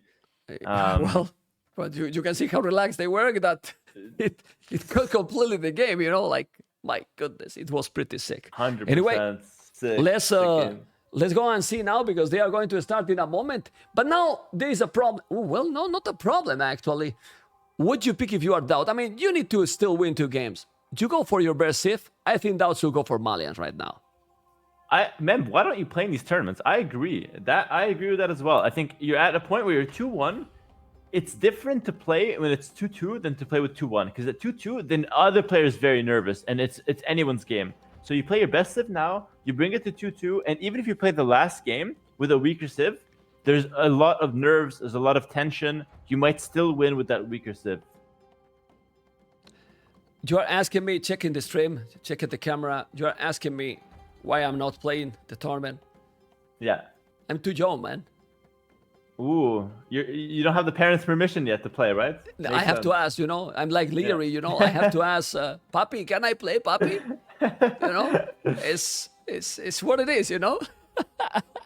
Well, but you can see how relaxed they were that it got completely the game, you know, like, my goodness, it was pretty sick. 100% Anyway, sick. let's Sick game. let's go and see now because they are going to start in a moment. But now there is a problem. Oh, well, no, not a problem actually. Would you pick if you are DauT? I mean, you need to still win 2 games. Do you go for your best Sith? I think DauT should go for Malians right now. Why don't you play in these tournaments? I agree with that as well. I think you're at a point where you're 2-1. It's different to play when it's 2-2 than to play with 2-1. Because at 2-2, then other player is very nervous, and it's anyone's game. So you play your best Civ now, you bring it to 2-2, and even if you play the last game with a weaker Civ, there's a lot of nerves, there's a lot of tension. You might still win with that weaker Civ. You are asking me, checking the stream, checking the camera, you are asking me why I'm not playing the tournament. Yeah. I'm too young, man. Ooh, you don't have the parents' permission yet to play, right? I Makes have to sense. ask, you know, I'm like Leary, you know, I have to ask, Papi, can I play, Papi? You know, it's what it is, you know.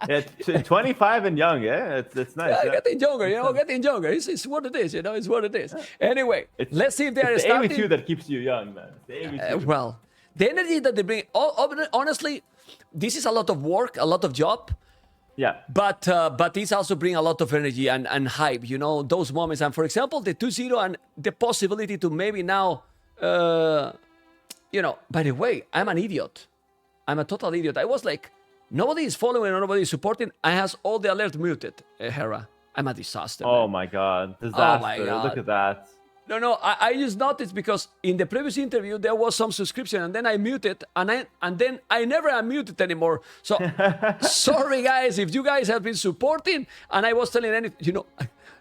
Yeah, 25 and young, yeah, it's nice. Yeah, Yeah. getting younger, you know, getting younger. It's what it is, you know, it's what it is. Anyway, let's see if they are It's the starting. AV2 that keeps you young, man. It's the AV2. Well, the energy that they bring, honestly, this is a lot of work, a lot of job. Yeah. But it's also bring a lot of energy and hype, you know, those moments. And for example, the 2-0 and the possibility to maybe now, you know, by the way, I'm an idiot. I'm a total idiot. I was like, nobody is following or nobody is supporting. I has all the alerts muted, Hera. I'm a disaster. Oh man. my God. Disaster. Oh my God. Look at that. No, I just noticed because in the previous interview there was some subscription and then I muted and then I never unmuted anymore. So sorry guys if you guys have been supporting and I was telling anything, you know,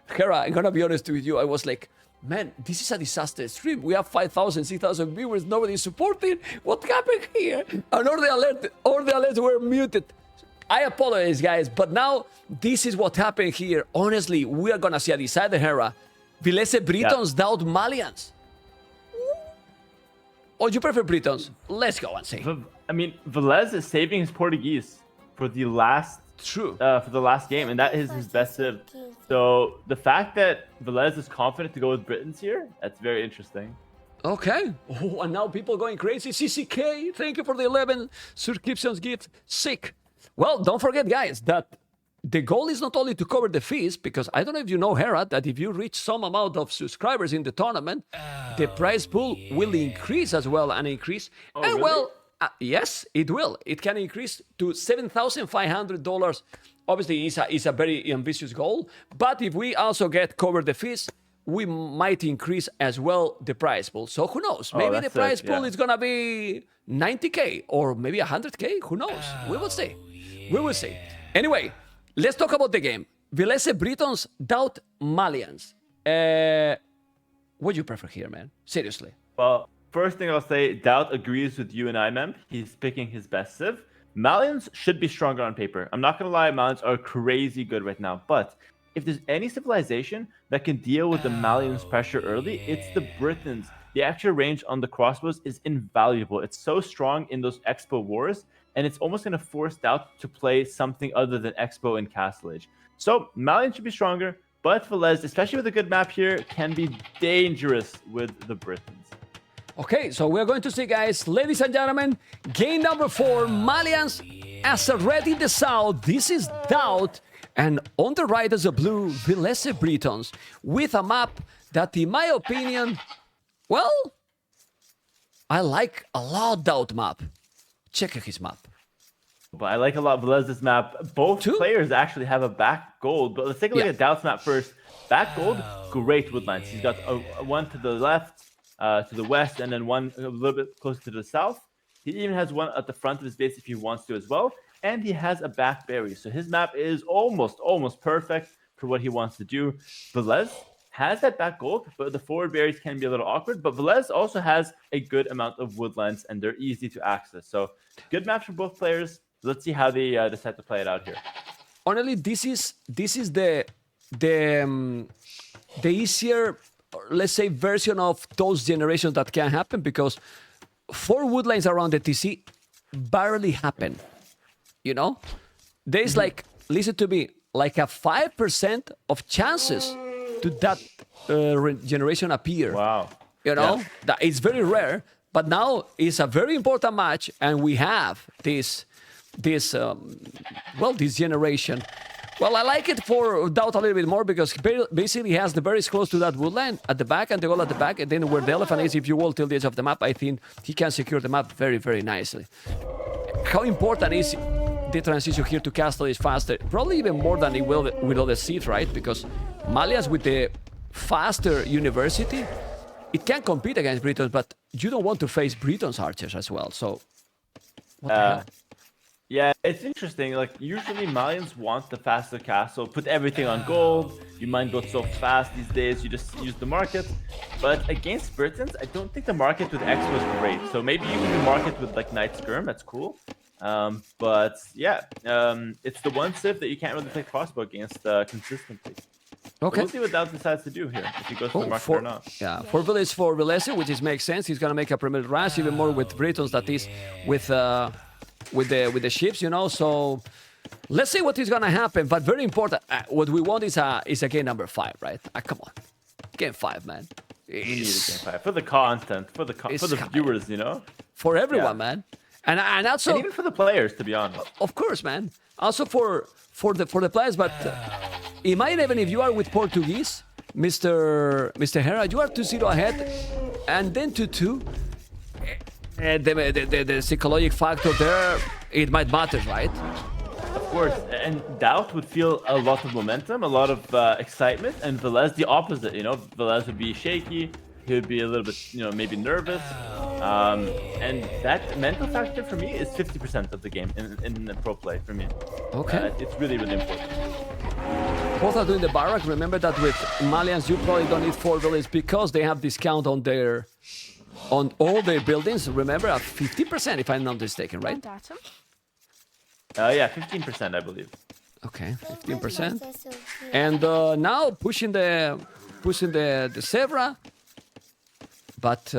Hera, I'm gonna be honest with you. I was like, man, this is a disaster stream. We have 5,000, 6,000 viewers, nobody is supporting. What happened here? And all the alerts were muted. I apologize guys, but now this is what happened here. Honestly, we are gonna see a decider, Hera. Villese Britons, DauT Malians. Or you prefer Britons? Let's go and see. I mean, Villese is saving his Portuguese for the last game, and that is his best civ. So the fact that Villese is confident to go with Britons here, that's very interesting. Okay. Oh, and now people going crazy. CCK, thank you for the 11 subscriptions gift. Sick. Well, don't forget, guys, that the goal is not only to cover the fees, because I don't know if you know, Hera, that if you reach some amount of subscribers in the tournament, the prize pool will increase as well and increase. Oh, and really? well, yes, it will. It can increase to $7,500. Obviously, it's a very ambitious goal. But if we also get covered the fees, we might increase as well the prize pool. So who knows? Maybe the prize pool is going to be 90K or maybe 100K. Who knows? We will see. We will see. Anyway, let's talk about the game. Villese Britons, DauT Malians. What do you prefer here, man? Seriously. Well, first thing I'll say, DauT agrees with you and I, Mem. He's picking his best civ. Malians should be stronger on paper. I'm not going to lie, Malians are crazy good right now. But if there's any civilization that can deal with the Malians' pressure early, it's the Britons. The actual range on the crossbows is invaluable. It's so strong in those Expo wars, and it's almost going to force DauT to play something other than Expo and Castle Age. So Malian should be stronger, but Villese, especially with a good map here, can be dangerous with the Britons. Okay, so we're going to see, guys, ladies and gentlemen, game number 4, Malians as a red in the south. This is DauT, and on the right is a blue Villese Britons with a map that, in my opinion, well, I like a lot DauT map. Check his map. But I like a lot Villese's map. Both players actually have a back gold, but let's take a look at DauT's map first. Back gold, great woodlines. He's got one to the left, to the west, and then one a little bit closer to the south. He even has one at the front of his base if he wants to as well. And he has a back berry. So his map is almost perfect for what he wants to do. Villese has that back gold, but the forward berries can be a little awkward. But Villese also has a good amount of woodlands, and they're easy to access. So good maps for both players. Let's see how they decide to play it out here. Honestly, this is the easier, let's say, version of those generations that can happen, because 4 woodlines around the TC barely happen. You know, there's like, listen to me, like a 5% of chances to that generation appear. Wow. You know, that it's very rare, but now it's a very important match, and we have this generation. Well, I like it for DauT a little bit more, because basically he has the berries close to that woodland at the back and the goal at the back, and then where the elephant is, if you will, till the edge of the map, I think he can secure the map very, very nicely. How important is the transition here to Castle is faster? Probably even more than it will with other seeds, right? Because Malias with the faster university, it can compete against Britons, but you don't want to face Britons archers as well. So, what the hell? Yeah, it's interesting. Like, usually Malians want the faster castle, put everything on gold. You mine gold so fast these days, you just use the market. But against Britons, I don't think the market with X was great. So maybe you can market with like Knight Skirm, that's cool. But yeah, it's the one civ that you can't really play crossbow against consistently. So Okay. we'll see what DauT decides to do here, if he goes for the market or not. Yeah, for Villese, which is makes sense. He's gonna make a premier rush, even more with Britons. That is with the ships, you know. So let's see what is gonna happen. But very important. What we want is a game number 5, right? Come on, game 5, man. We need a game 5 for the content, for the viewers, you know. For everyone, man. And also And even for the players, to be honest. of course, man. Also for the players, but imagine even if you are with Portuguese, Mr. Hera, you are 2-0 ahead, and then 2-2. The psychological factor there, it might matter, right? Of course, and DauT would feel a lot of momentum, a lot of excitement, and Villese the opposite. You know, Villese would be shaky. He would be a little bit, you know, maybe nervous. And that mental factor for me is 50% of the game in the pro play for me. Okay. It's really, really important. Both are doing the barrack. Remember that with Malians, you probably don't need 4 villages because they have discount on all their buildings. Remember, at 50%, if I'm not mistaken, right? Yeah, 15%, I believe. Okay, 15%. And now pushing the Sevra. But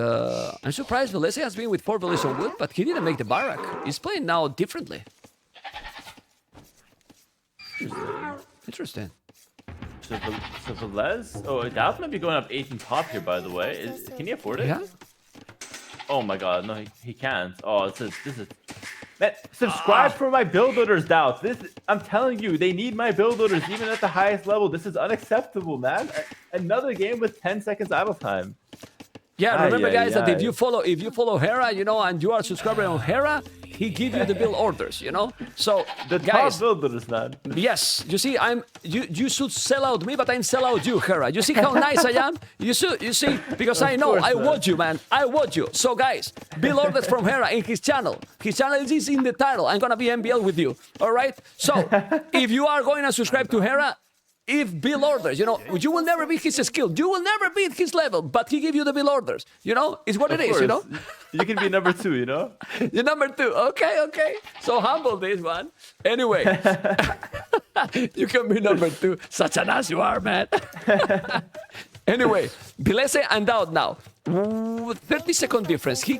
I'm surprised Villese has been with 4 villages on wood, but he didn't make the barrack. He's playing now differently. Interesting. So Villese, DauT might be going up 8 in top here, by the way. Can he afford it? Yeah. Oh my god, no, he can't. Oh, this is. Man, subscribe for my build orders, DauT. I'm telling you, they need my build orders even at the highest level. This is unacceptable, man. Another game with 10 seconds idle time. Yeah, remember, guys, that if you follow Hera, you know, and you are subscriber on Hera, he give you the build orders, you know. So the guys, top build orders, man. Yes, you see, you should sell out me, but I'm sell out you, Hera. You see how nice I am? You see, because I know I want you, man. I want you. So guys, build orders from Hera in his channel. His channel is in the title. I'm gonna be MBL with you. All right. So if you are going to subscribe to Hera, if bill orders, you know, you will never beat his skill. You will never beat his level, but he give you the bill orders. You know, it's what it is, you know? You can be number 2, you know? You're number 2. Okay. So humble this one. Anyway, you can be number 2. Such an ass you are, man. Anyway, Villese and DauT now. 30-second difference. He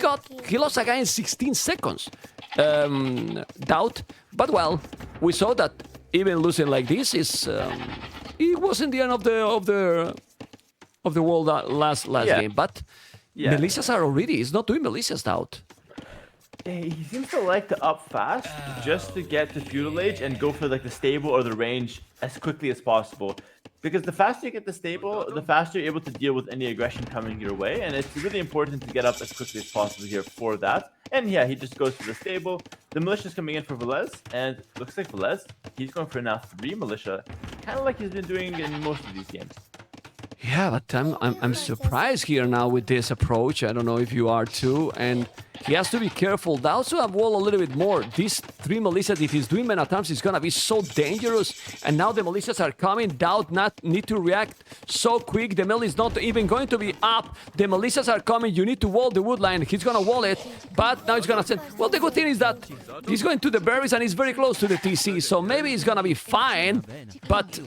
lost a guy in 16 seconds. DauT, but well, we saw that even losing like this is it wasn't the end of the world last game, but militias are already. He's not doing militias, DauT. He seems to like to up fast just to get to feudal age and go for like the stable or the range as quickly as possible. Because the faster you get the stable, the faster you're able to deal with any aggression coming your way, and it's really important to get up as quickly as possible here for that. And yeah, he just goes for the stable. The militia's coming in for Villese, and looks like Villese, he's going for now 3 militia, kind of like he's been doing in most of these games. Yeah, but I'm surprised here now with this approach. I don't know if you are too, and he has to be careful. DauT to have wall a little bit more. These 3 militias, if he's doing many times, it's gonna be so dangerous. And now the militias are coming. DauT not need to react so quick. The mill is not even going to be up. The militias are coming. You need to wall the wood line. He's gonna wall it, but now he's gonna send. Well, the good thing is that he's going to the berries and he's very close to the TC, so maybe he's gonna be fine. But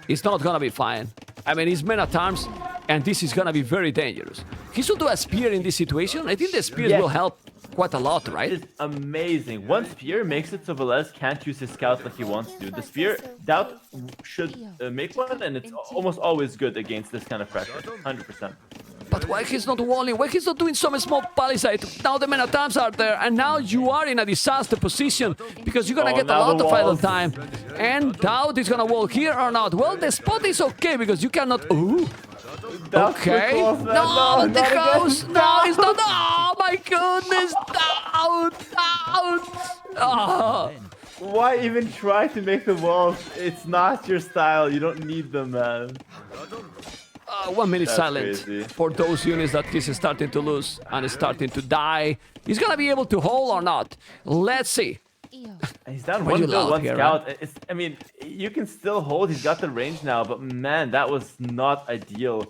it's not gonna be fine. I mean, he's men at arms, and this is gonna be very dangerous. He should do a spear in this situation. I think the spears will help quite a lot, right? It's amazing. One spear makes it so Villese can't use his scout like he wants to. The spear, DauT should make one, and it's almost always good against this kind of pressure, 100%. But why he's not walling? Why he's not doing some small palisade? Now the men-at-arms are there, and now you are in a disaster position because you're gonna get a lot of idle time. And DauT is gonna wall here or not? Well, the spot is okay because you cannot. Ooh. Okay. No, the house. No, it's not. Oh my goodness! DauT. Oh. Why even try to make the walls? It's not your style. You don't need them, man. 1 minute silent crazy. for those units that he's starting to lose and starting to die. He's gonna be able to hold or not? Let's see. He's down 1 build, 1 scout. I mean, you can still hold. He's got the range now, but man, that was not ideal.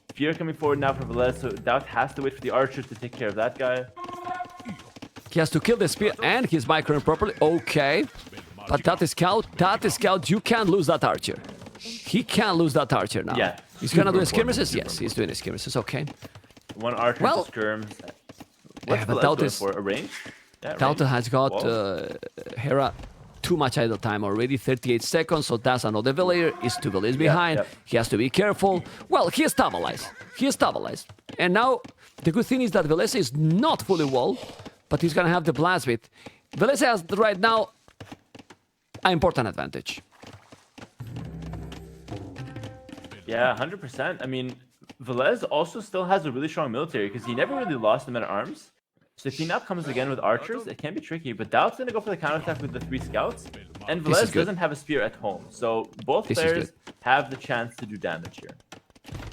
Spear coming forward now for Villese, so DauT has to wait for the archers to take care of that guy. He has to kill the spear and he's microing properly. Okay. But that is Scout, you can't lose that archer. He can't lose that archer now. Yeah. He's gonna do skirmishes? Yes, he's doing skirmishes, okay. One archer Well, skirms. Yeah, What's but DauT DauT going is... for? A range? Yeah, DauT range. has got Walls. Hera too much idle time already, 38 seconds, so that's another villager. He's 2 villagers behind. yeah. He has to be careful. Well, he is stabilized. He is stabilized. And now, the good thing is that Villese is not fully walled, but he's gonna have the Blasphit. Villese has, right now, an important advantage. Yeah, 100%. I mean, Villese also still has a really strong military because he never really lost the men-at-arms. So if he now comes again with archers, it can be tricky. But DauT's going to go for the counterattack with the 3 scouts. And Villese doesn't have a spear at home. So both players have the chance to do damage here.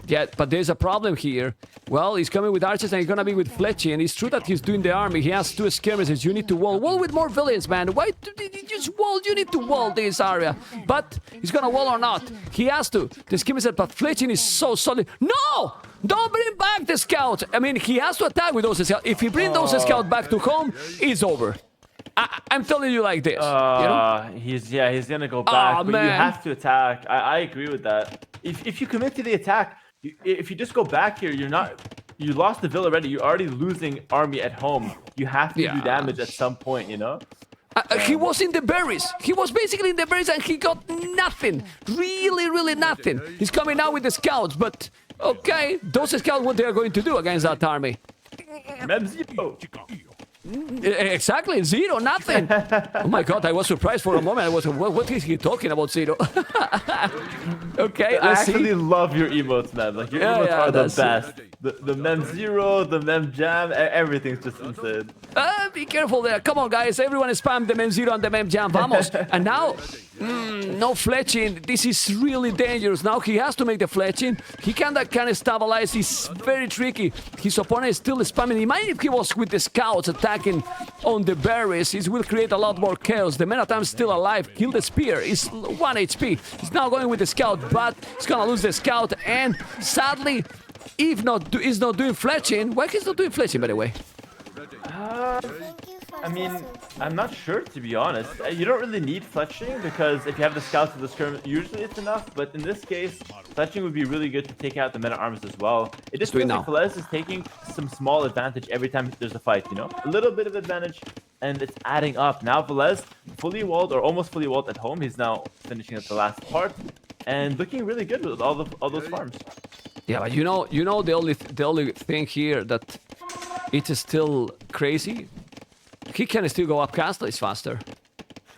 Yeah, but there's a problem here. Well, he's coming with archers and he's gonna be with Fletchy, and it's true that he's doing the army. He has 2 skirmishes. You need to wall. Wall with more villains, man. Why did you just wall? You need to wall this area. But he's gonna wall or not. He has to. The skirmishes, but Fletchy is so solid. No! Don't bring back the scouts. I mean, he has to attack with those scouts. If he brings those scouts back to home, it's over. I'm telling you like this. You know? He's gonna go back, but man. you have to attack. I agree with that. If you commit to the attack, if you just go back here, you lost the villa already. You're already losing army at home. You have to do damage at some point, you know? He was in the berries. He was basically in the berries and he got nothing. Really, really nothing. He's coming out with the scouts, but okay, those scouts, what they are going to do against that army? Mem-zero. Exactly, 0, nothing. Oh my god, I was surprised for a moment. I was, what is he talking about, 0? Okay, I let's see. actually love your emotes, man. Like, your emotes are the best. The Mem-zero, the Mem-jam, everything's just insane. Be careful there. Come on, guys. Everyone spam the Mem-zero and the Mem-jam. Vamos. And now, no fletching. This is really dangerous. Now he has to make the fletching. He kind of stabilize. He's very tricky. His opponent is still spamming. Imagine if he was with the scouts attacking on the berries. It will create a lot more chaos. The men-at-arms still alive. Kill the spear. He's 1 HP. He's now going with the scout, but he's gonna lose the scout. And sadly, if not, he's not doing fletching. Why he's not doing fletching, by the way? I mean, I'm not sure, to be honest. You don't really need fletching because if you have the scouts with the skirmish, usually it's enough. But in this case, fletching would be really good to take out the men-at-arms as well. It just feels like Villese is taking some small advantage every time there's a fight, you know? A little bit of advantage, and it's adding up. Now Villese, fully walled or almost fully walled at home. He's now finishing up the last part and looking really good with all those farms. Yeah, but you know the only thing here that it is still crazy. He can still go up castles faster.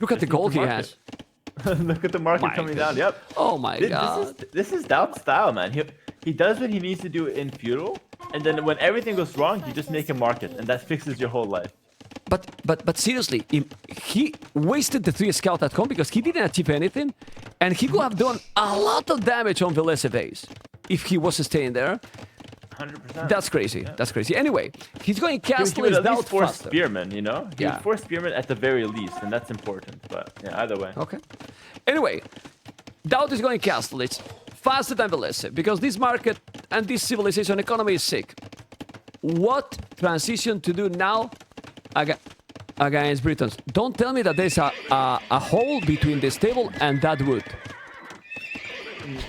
Look at the gold he has. Look at the market coming down. Yep. Oh my god. This is DauT style, man. He does what he needs to do in feudal, and then when everything goes wrong, you just make a market, and that fixes your whole life. But seriously, he wasted the 3 scouts at home because he didn't achieve anything, and he could have done a lot of damage on Villese base if he was staying there. 100%. That's crazy. Yeah. That's crazy. Anyway, he's going castle his at least 4 faster. spearmen, you know? He would 4 spearmen at the very least, and that's important. But yeah, either way. Okay. Anyway, DauT is going castle. It's faster than Villese because this market and this civilization economy is sick. What transition to do now against Britons? Don't tell me that there's a hole between this table and that wood.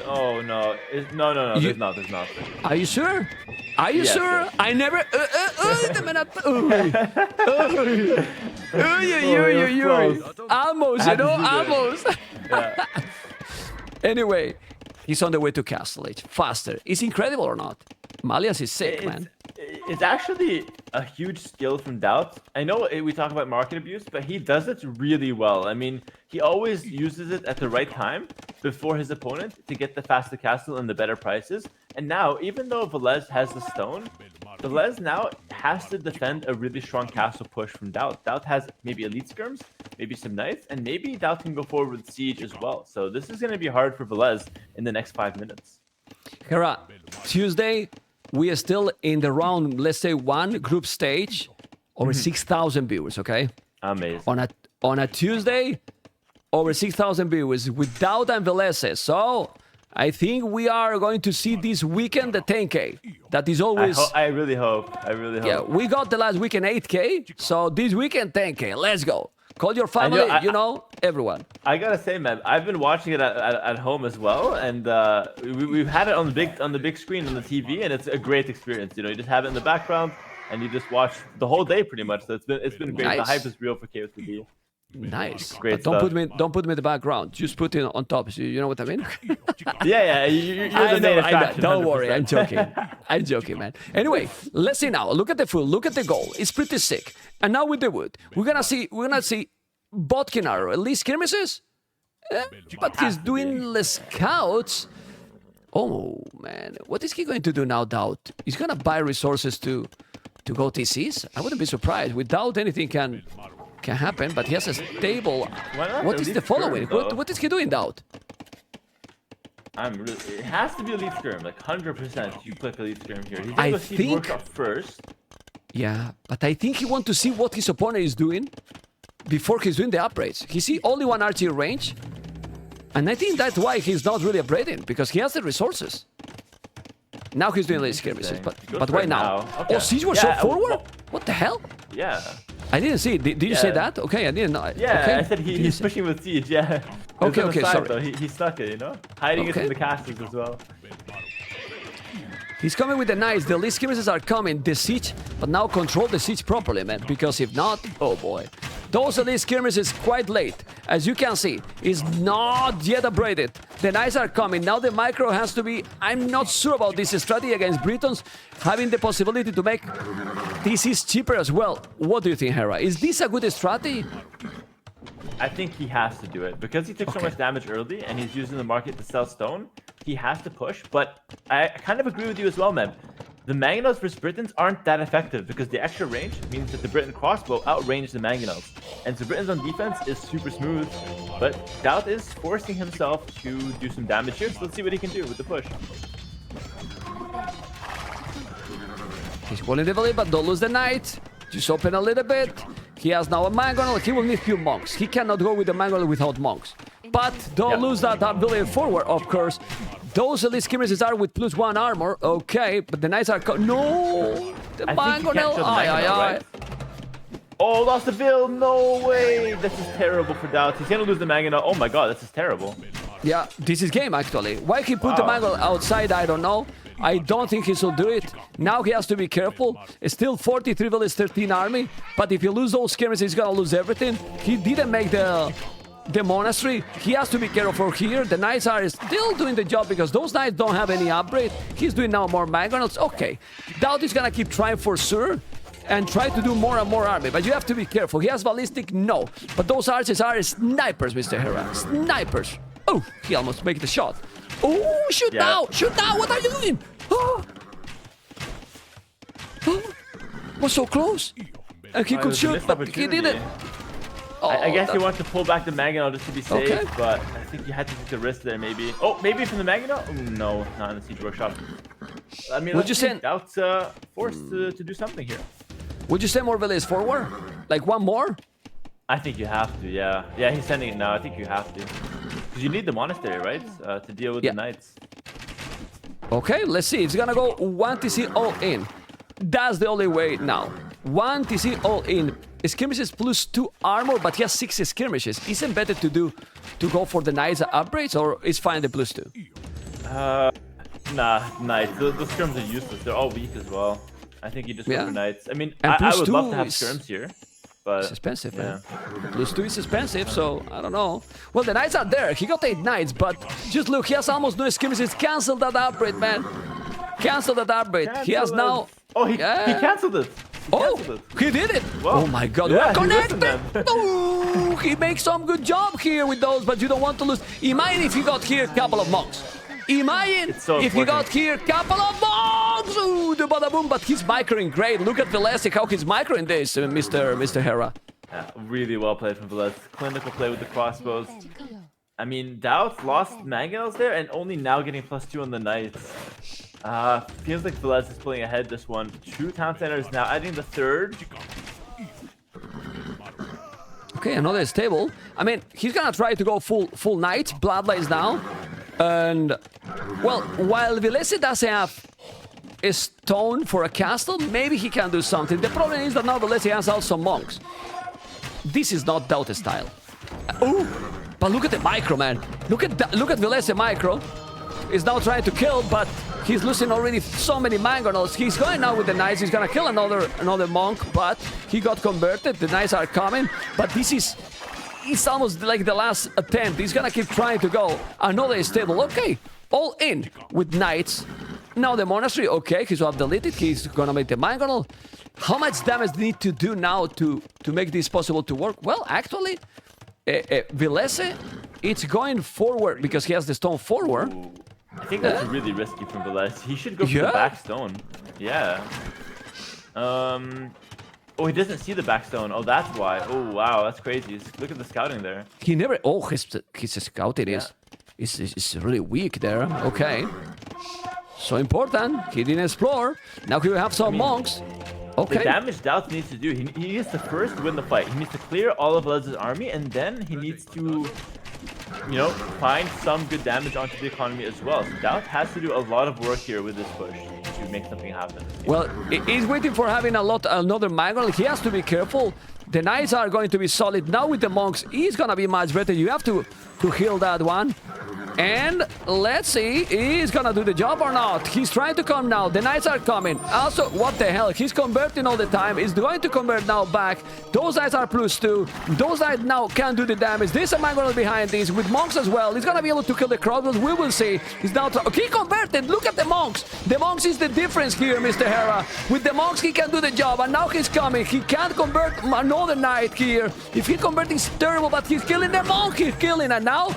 Oh no! No! There's not. Are you sure? Are you sure? Yes. I never. Almost, you know, almost. Yeah. Anyway, he's on the way to Castle Age. Faster. Is incredible or not? Malias is sick, man. It's actually a huge skill from DauT. I know we talk about market abuse, but he does it really well. I mean, he always uses it at the right time before his opponent to get the faster castle and the better prices. And now, even though Villese has the stone, Villese now has to defend a really strong castle push from DauT. DauT has maybe elite skirms, maybe some knights, and maybe DauT can go forward with siege as well. So this is going to be hard for Villese in the next 5 minutes. Hera, Tuesday, we are still in the round, let's say 1 group stage, over 6,000 viewers, okay? Amazing. On a Tuesday, over 6,000 viewers with DauT and Villese. So, I think we are going to see this weekend the 10K. That is always... I really hope. I really hope. Yeah, we got the last weekend 8K, so this weekend 10K. Let's go. Call your family, everyone. I gotta say, man, I've been watching it at home as well, and we've had it on the big screen on the TV, and it's a great experience. You know, you just have it in the background, and you just watch the whole day pretty much. So it's been great. Nice. The hype is real for KOTD. Nice. Great But stuff. don't put me in the background. Just put it on top. You know what I mean? Yeah, you're the main attraction. Don't worry. 100%. I'm joking. I'm joking, man. Anyway, let's see now. Look at the full. Look at the goal. It's pretty sick. And now with the wood, we're gonna see Botkin are at least skirmishes, but he's doing less scouts. Oh man, what is he going to do now, DauT? He's gonna buy resources to go TCs. I wouldn't be surprised. With DauT, anything can happen, but he has a stable. Why not What is elite the following? skirm, though? What is he doing, DauT? It has to be elite skirm, like 100%. You click elite skirm here. He's I gonna go see think- workshop first. Yeah, but I think he wants to see what his opponent is doing before he's doing the upgrades. He see only one archer range, and I think that's why he's not really upgrading, because he has the resources. Now he's doing late skirmishes, Interesting. but Goes why for it now? now. Okay. Oh, Siege was so Yeah, forward? well- What the hell? Yeah. I didn't see it. Did you say Yeah. that? Okay, I didn't know. Yeah, okay. I said he's pushing with siege. Yeah. Okay, On the okay, side, sorry. Though. He stuck it, you know, hiding it Okay. from the castles as well. He's coming with the knights. The least skirmishes are coming. The siege, but now control the siege properly, man. Because if not, oh boy. Those elite skirmishes quite late. As you can see, is not yet upgraded. The knights are coming. Now the micro has to be... I'm not sure about this strategy against Britons, having the possibility to make TCs cheaper as well. What do you think, Hera? Is this a good strategy? I think he has to do it because he took so Okay. much damage early, and he's using the market to sell stone. He has to push, but I kind of agree with you as well, man. The Mangonels versus Britons aren't that effective because the extra range means that the Briton crossbow outranges the Mangonels. And so Britons on defense is super smooth, but DauT is forcing himself to do some damage here, so let's see what he can do with the push. He's pulling the village, but don't lose the knight. Just open a little bit. He has now a Mangonel. He will need few monks. He cannot go with the Mangonel without monks. But don't lose that ability forward, of course. Those elite skirmishes are with +1 armor. Okay, but the knights are... No! The I think you can't Mangonel... show the Aye, Mangonel, aye, right? Oh, lost the Ville! No way! This is terrible for DauT. He's gonna lose the Mangonel. Oh my god, this is terrible. Yeah, this is game, actually. Why he put the Wow. Mangonel outside, I don't know. I don't think he should do it. Now he has to be careful. It's still 43 village, 13 army. But if you lose those skirmishes, he's gonna lose everything. He didn't make the monastery. He has to be careful for here. The knights are still doing the job because those knights don't have any upgrade. He's doing now more Mangonels. Okay, DauT is gonna keep trying for sure and try to do more and more army, but you have to be careful. He has ballistic, no, but those archers are snipers, Mr. Hera. Snipers. Oh, he almost made the shot. Oh, shoot Yeah. now! Shoot now! What are you doing? Oh, was so close. And he Oh, it could was a shoot, missed but he didn't. Oh, I guess he that- wants to pull back the Mangonel just to be safe, Okay. but I think you had to take the risk there, maybe. Oh, maybe from the Mangonel? Oh, no, not in the Siege Workshop. I mean, Would you let's see. send- DauT's forced to do something here. Would you send more Villese forward? Like one more? I think you have to, yeah. Yeah, he's sending it now. I think you have to. Because you need the monastery, right? To deal with Yeah. the knights. Okay, let's see. It's gonna go 1 TC all in. That's the only way now. 1 TC all in. Skirmishes +2 armor, but he has 6 skirmishes. Isn't better to go for the knights upgrades, or is fine the +2? Nah, knights. The skirms are useless. They're all weak as well. I think you just go Yeah. for knights. I mean, And I plus would love to two have is- skirms here. But It's expensive, yeah. man. +2 is expensive, so I don't know. Well, the knights are there. He got 8 knights, but just look, he has almost no skirmishes. Cancel that upgrade, man. Cancel that upgrade. He has Cancel now... it. Oh, he canceled it. He Oh, canceled it. he did it! Wow. Oh my god, Yeah, we're he listened, connected! man. Oh, he makes some good job here with those, but you don't want to lose. Imagine if he got here a couple of monks. Imagine It's so if he got important. here a couple of monks! Ooh, the bada boom, but he's microing great. Look at Villese, how he's microing this, Mr. Hera. Yeah, really well played from Villese. Clinical play with the crossbows. I mean, DauT lost Mangonels there and only now getting +2 on the knights. Feels like Villese is pulling ahead this one. 2 town centers now, adding the 3rd. Okay, another stable. I mean, he's gonna try to go full knight, bloodlines now. And Well, while Villese doesn't have a stone for a castle, maybe he can do something. The problem is that now Villese has also monks. This is not DauT style. Ooh, but look at the micro, man. Look at Villese micro. He's now trying to kill, but he's losing already so many mangonels. He's going now with the knights. He's gonna kill another monk, but he got converted. The knights are coming, but it's almost like the last attempt. He's gonna keep trying to go. Another stable. Okay, all in with knights. Now the monastery. Okay, he's off deleted. He's gonna make the mangonel. How much damage need to do now to make this possible to work? Well, actually, Villese, it's going forward because he has the stone forward. Ooh. I think that's really risky from Villese. He should go for the back stone. Yeah. Oh, he doesn't see the back stone. Oh, that's why. Oh, wow, that's crazy. Look at the scouting there. He never... Oh, his scouting is really weak there. Okay. So important. He didn't explore. Now he will have some monks. Okay. The damage DauT needs to do, he needs to first win the fight. He needs to clear all of Villese's army, and then he needs to, you know, find some good damage onto the economy as well. So DauT has to do a lot of work here with this push to make something happen. Well, he's waiting for having another mangonel. He has to be careful. The knights are going to be solid. Now with the monks, he's gonna be much better. You have to heal that one. And let's see, he's gonna do the job or not. He's trying to come now. The knights are coming. Also, what the hell? He's converting all the time. He's going to convert now back. Those knights are +2. Those knights now can do the damage. There's a mangonel behind this with monks as well. He's gonna be able to kill the crossbows. We will see. He's now he converted. Look at the monks. The monks is the difference here, Mr. Hera. With the monks, he can do the job. And now he's coming. He can't convert another knight here. If he converts, it's terrible. But he's killing the monk. He's killing. And now...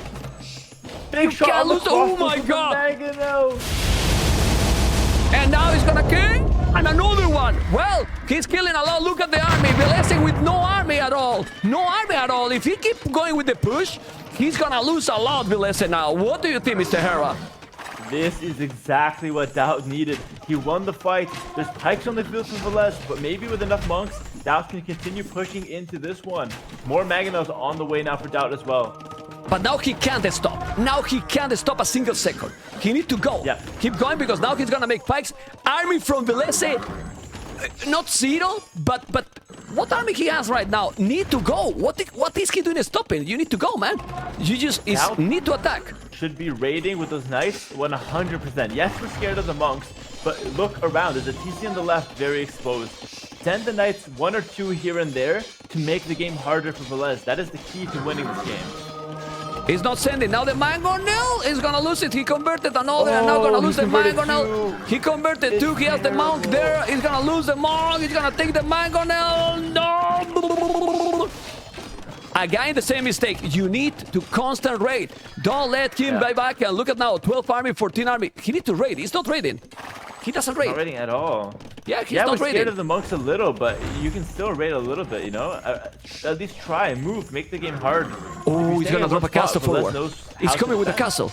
Big shot on the oh my god! And now he's gonna kill and another one. Well, he's killing a lot. Look at the army. Villese with no army at all. No army at all. If he keeps going with the push, he's gonna lose a lot, Villese now. What do you think, Mr. Hera? This is exactly what DauT needed. He won the fight. There's pikes on the field for Villese, but maybe with enough monks, DauT can continue pushing into this one. More mangonels on the way now for DauT as well. But now he can't stop. Now he can't stop a single second. He needs to go. Yeah. Keep going because now he's gonna make pikes. Army from Villese, not zero, but what army he has right now? Need to go. What is he doing stopping? You need to go, man. You just need to attack. Should be raiding with those knights 100%. Yes, we're scared of the monks, but look around. There's a TC on the left, very exposed. Send the knights 1 or 2 here and there to make the game harder for Villese. That is the key to winning this game. He's not sending. Now the mangonel is gonna lose it. He converted another and now gonna lose the mangonel. He converted 2. He has the monk there. He's gonna lose the monk. He's gonna take the mangonel. No! Again, the same mistake. You need to constant raid. Don't let him buy back. And look at now, 12 army, 14 army. He needs to raid. He's not raiding. He doesn't raid. Not raiding at all. Yeah, he's not we're raiding. Scared of the monks a little, but you can still raid a little bit, you know? At least try, move, make the game hard. Oh, he's gonna drop a castle forward. He's coming with a castle.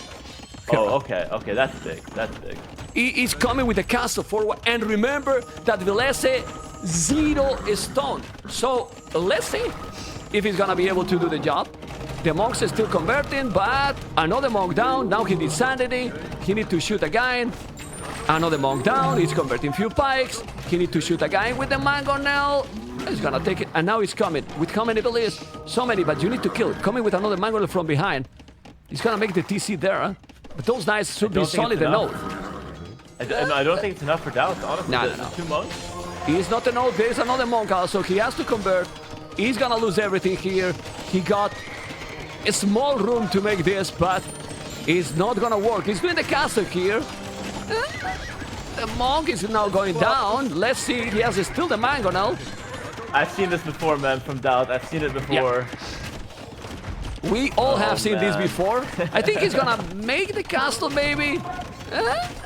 Oh, okay, that's big, that's big. He's coming with the castle forward. And remember that Villese, 0 stone. So, let's see if he's gonna be able to do the job. The monks are still converting, but another monk down. Now he needs sanity. He needs to shoot again. Another monk down. He's converting few pikes. He needs to shoot again with the mangonel. He's gonna take it. And now he's coming. With how many abilities? So many, but you need to kill. Coming with another mangonel from behind. He's gonna make the TC there, huh? But those knights should be solid enough. I don't think it's enough for DauT, honestly. No. 2 monks? He's not enough. There's another monk also. He has to convert. He's gonna lose everything here. He got a small room to make this, but it's not gonna work. He's doing the castle here. The monk is now going down. Let's see. He has still the mangonel. I've seen this before, man, from DauT. I've seen it before. Yeah. We all have seen this before. I think he's gonna make the castle, maybe.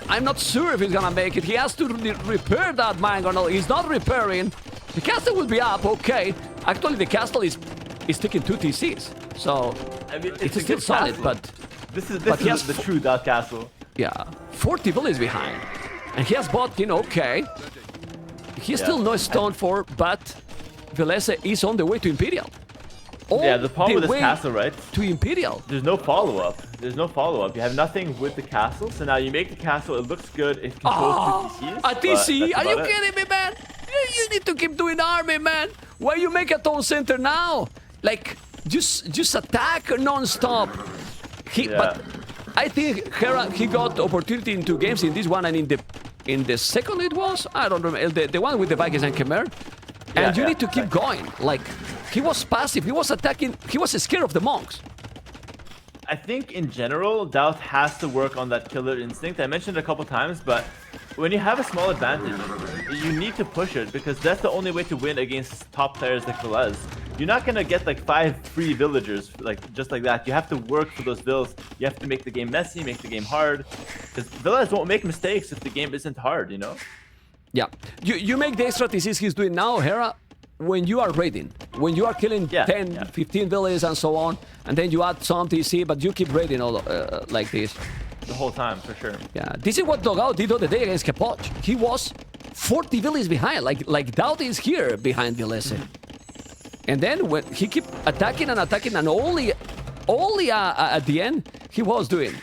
I'm not sure if he's gonna make it. He has to repair that mangonel. He's not repairing. The castle will be up, okay. Actually, the castle is taking 2 TCs. So, I mean, it's still solid, castle. but... This is the true DauT castle. Yeah, 40 villages behind. And he has bought in, okay. He still no stone for, but Villese is on the way to Imperial. all Yeah, the problem with this way castle, right? to Imperial. There's no follow-up. There's no follow-up. You have nothing with the castle. So now you make the castle. It looks good. It controls two TCs. A TC? Are you about it. kidding me, man? You need to keep doing army, man. Why you make a town center now? Like, just attack non-stop. But I think Hera, he got opportunity in 2 games, in this one and in the second it was, I don't remember, the one with the Vikings and Khmer. And you need to keep going. Like, he was passive, he was attacking, he was scared of the monks. I think in general, DauT has to work on that killer instinct. I mentioned it a couple times, but when you have a small advantage, you need to push it because that's the only way to win against top players like Villese. You're not gonna get like 5 free villagers just like that. You have to work for those builds. You have to make the game messy, make the game hard. Because Villese won't make mistakes if the game isn't hard, you know? Yeah, you make the extra TCs he's doing now, Hera, when you are raiding. When you are killing 10, 15 villages and so on, and then you add some TC, but you keep raiding all like this. The whole time, for sure. Yeah, this is what DauT did the other day against Kepoch. He was 40 villages behind, like DauT is here behind Villese. And then when he keep attacking and only at the end he was doing,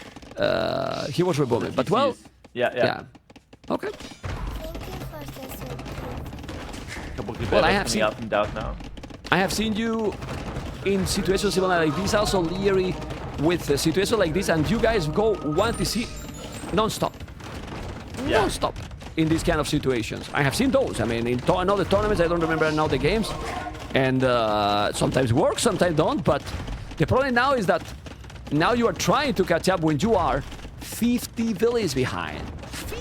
he was rebooming. But well, yeah. Okay. Well, I have seen out from DauT now. I have seen you in situations similar like this, also Leary with a situation like this, and you guys go 1 TC non-stop. Non-stop in these kind of situations. I have seen those. I mean, in another tournaments, I don't remember now the games. And sometimes works, sometimes don't. But the problem now is that now you are trying to catch up when you are 50 villages behind.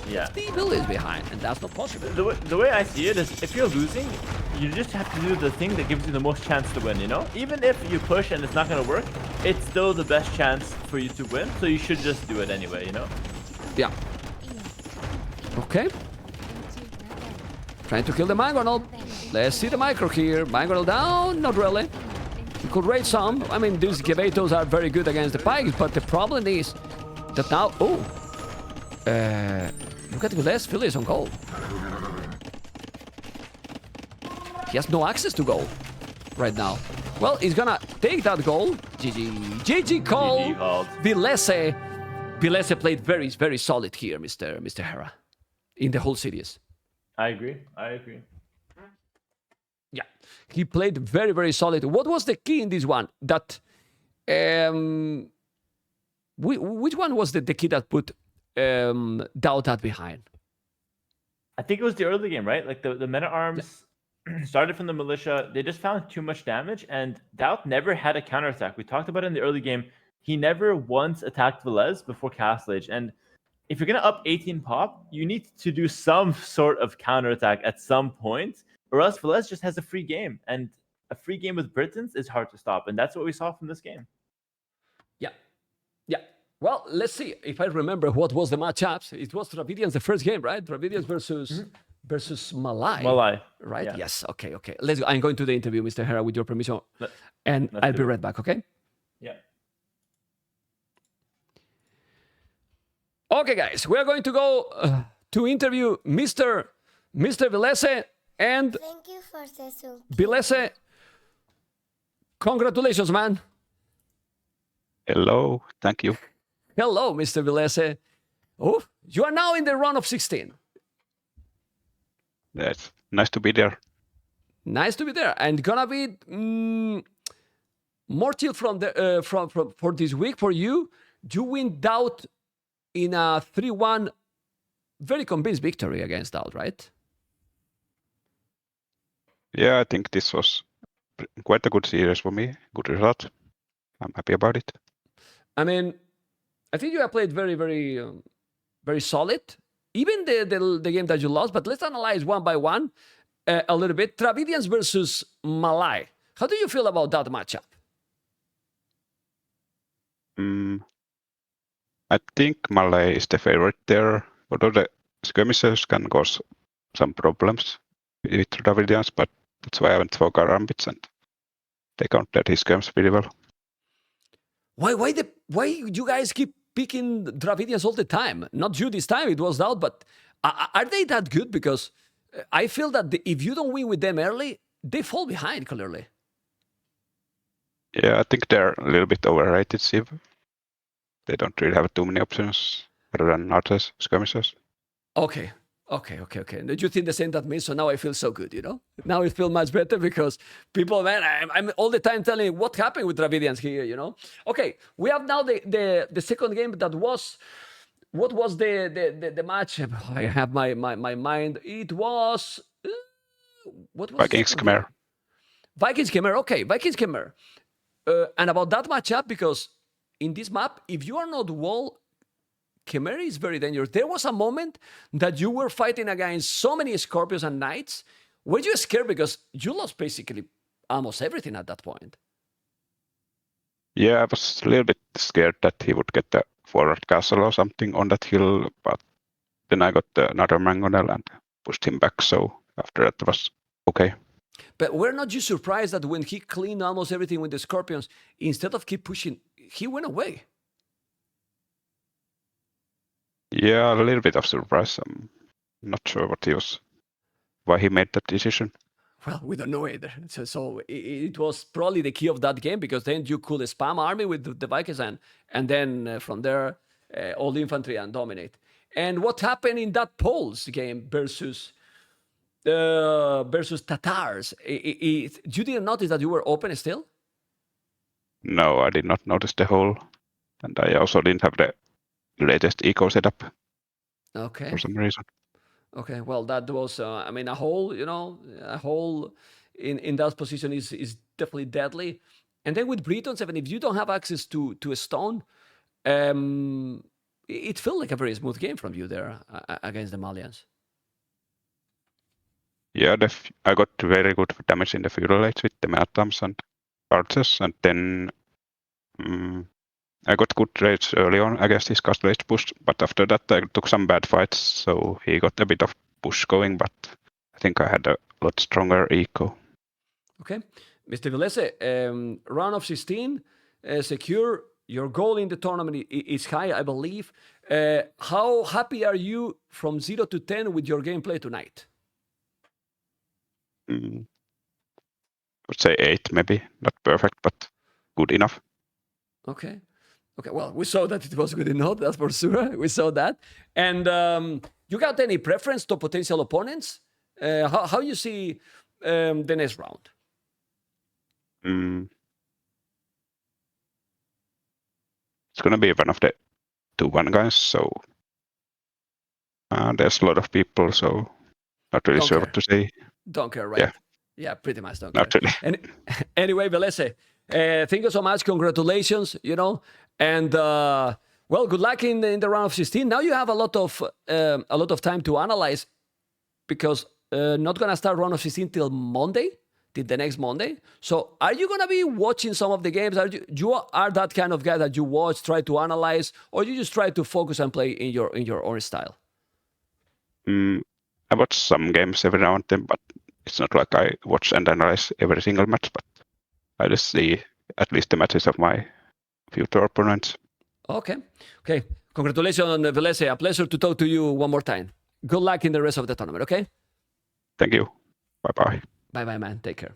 50 villages behind, and that's not possible. The way I see it is, if you're losing, you just have to do the thing that gives you the most chance to win, you know? Even if you push and it's not going to work, it's still the best chance for you to win, so you should just do it anyway, you know? Yeah. Okay. Trying to kill the Mangonel. Let's see the micro here. Mangonel down? Not really. He could raid some. I mean, these Gebetos are very good against the Pikes, but the problem is that now... Oh! Look at Villese. Villese on gold. He has no access to gold right now. Well, he's gonna take that goal. GG call. Villese. Villese played very, very solid here, Mr. Hera, in the whole series. I agree. Yeah, he played very, very solid. What was the key in this one? That which one was the key that put DauT behind? I think it was the early game, right? Like the men at arms started from the militia. They just found too much damage, and DauT never had a counterattack. We talked about it in the early game. He never once attacked Villese before Castle Age, and if you're gonna up 18 pop, you need to do some sort of counterattack at some point, or else Villese just has a free game, and a free game with Britons is hard to stop, and that's what we saw from this game. Yeah. Well, let's see if I remember what was the matchups. It was Dravidians the first game, right? Dravidians versus Malai. Malai, right? Yeah. Yes. Okay. Let's go. I'm going to the interview, Mr. Hera, with your permission, and I'll be right back. Okay. Yeah. Okay, guys, we are going to go to interview Mr. Villese, and thank you for the Villese, congratulations, man. Hello, thank you. Hello, Mr. Villese. Oh, you are now in the round of 16. That's nice to be there. Nice to be there, and gonna be more chill from the for this week for you. You win DauT in a 3-1, very convinced victory against DauT, right? Yeah, I think this was quite a good series for me. Good result. I'm happy about it. I mean, I think you have played very, very, very solid. Even the game that you lost, but let's analyze one by one a little bit. Dravidians versus Malai. How do you feel about that matchup? I think Malay is the favorite there. Although the skirmishes can cause some problems with Dravidians, but that's why I went for Karambits and they countered his skirms pretty well. Why you guys keep picking Dravidians all the time? Not you this time, it was DauT, but are they that good? Because I feel that if you don't win with them early, they fall behind clearly. Yeah, I think they're a little bit overrated, Civ. They don't really have too many options other than archers, skirmishers. Okay. Did you think the same that me? So now I feel so good, Now I feel much better because people, man, I'm all the time telling what happened with Dravidians here, Okay, we have now the second game that was, what was the match? I have my mind. It was, what was Vikings the second game? Khmer. Vikings Khmer, okay, Vikings Khmer. And about that matchup, because in this map, if you are not wall, Khmer is very dangerous. There was a moment that you were fighting against so many Scorpions and Knights. Were you scared because you lost basically almost everything at that point? Yeah, I was a little bit scared that he would get the forward castle or something on that hill, but then I got another mangonel and pushed him back, so after that it was okay. But were not you surprised that when he cleaned almost everything with the Scorpions, instead of keep pushing, he went away? Yeah, a little bit of surprise. I'm not sure why he made that decision. Well, we don't know either. So it was probably the key of that game because then you could spam army with the Vikings and then from there, all the infantry and dominate. And what happened in that Poles game versus Tatars? You didn't notice that you were open still? No, I did not notice the hole, and I also didn't have the latest eco setup Okay. for some reason. Okay. Well, that was, a hole, a hole in that position is definitely deadly. And then with Britons, even if you don't have access to a stone, it felt like a very smooth game from you there against the Malians. Yeah, I got very good damage in the feudal age with the Meltams and archers, and then I got good raids early on against his castle age push, but after that I took some bad fights, so he got a bit of push going, but I think I had a lot stronger eco. Okay. Mr. Villese, round of 16, secure. Your goal in the tournament is high, I believe. How happy are you from 0 to 10 with your gameplay tonight? I would say 8 maybe, not perfect, but good enough. Okay. Well, we saw that it was good enough, that's for sure. We saw that. And you got any preference to potential opponents? How you see the next round? It's going to be one of the 2-1 guys, so there's a lot of people, so not really sure what to say. Don't care, right? Yeah, pretty much don't care. Not really. And anyway, Villese, thank you so much. Congratulations, and well, good luck in the round of 16. Now you have a lot of time to analyze because not gonna start round of 16 till Monday, till the next Monday. So, are you gonna be watching some of the games? Are you are that kind of guy that you watch, try to analyze, or you just try to focus and play in your own style? I watch some games every now and then, but it's not like I watch and analyze every single match, but I just see at least the matches of my future opponents. Okay. Congratulations, Villese. A pleasure to talk to you one more time. Good luck in the rest of the tournament, okay? Thank you. Bye-bye. Bye-bye, man. Take care.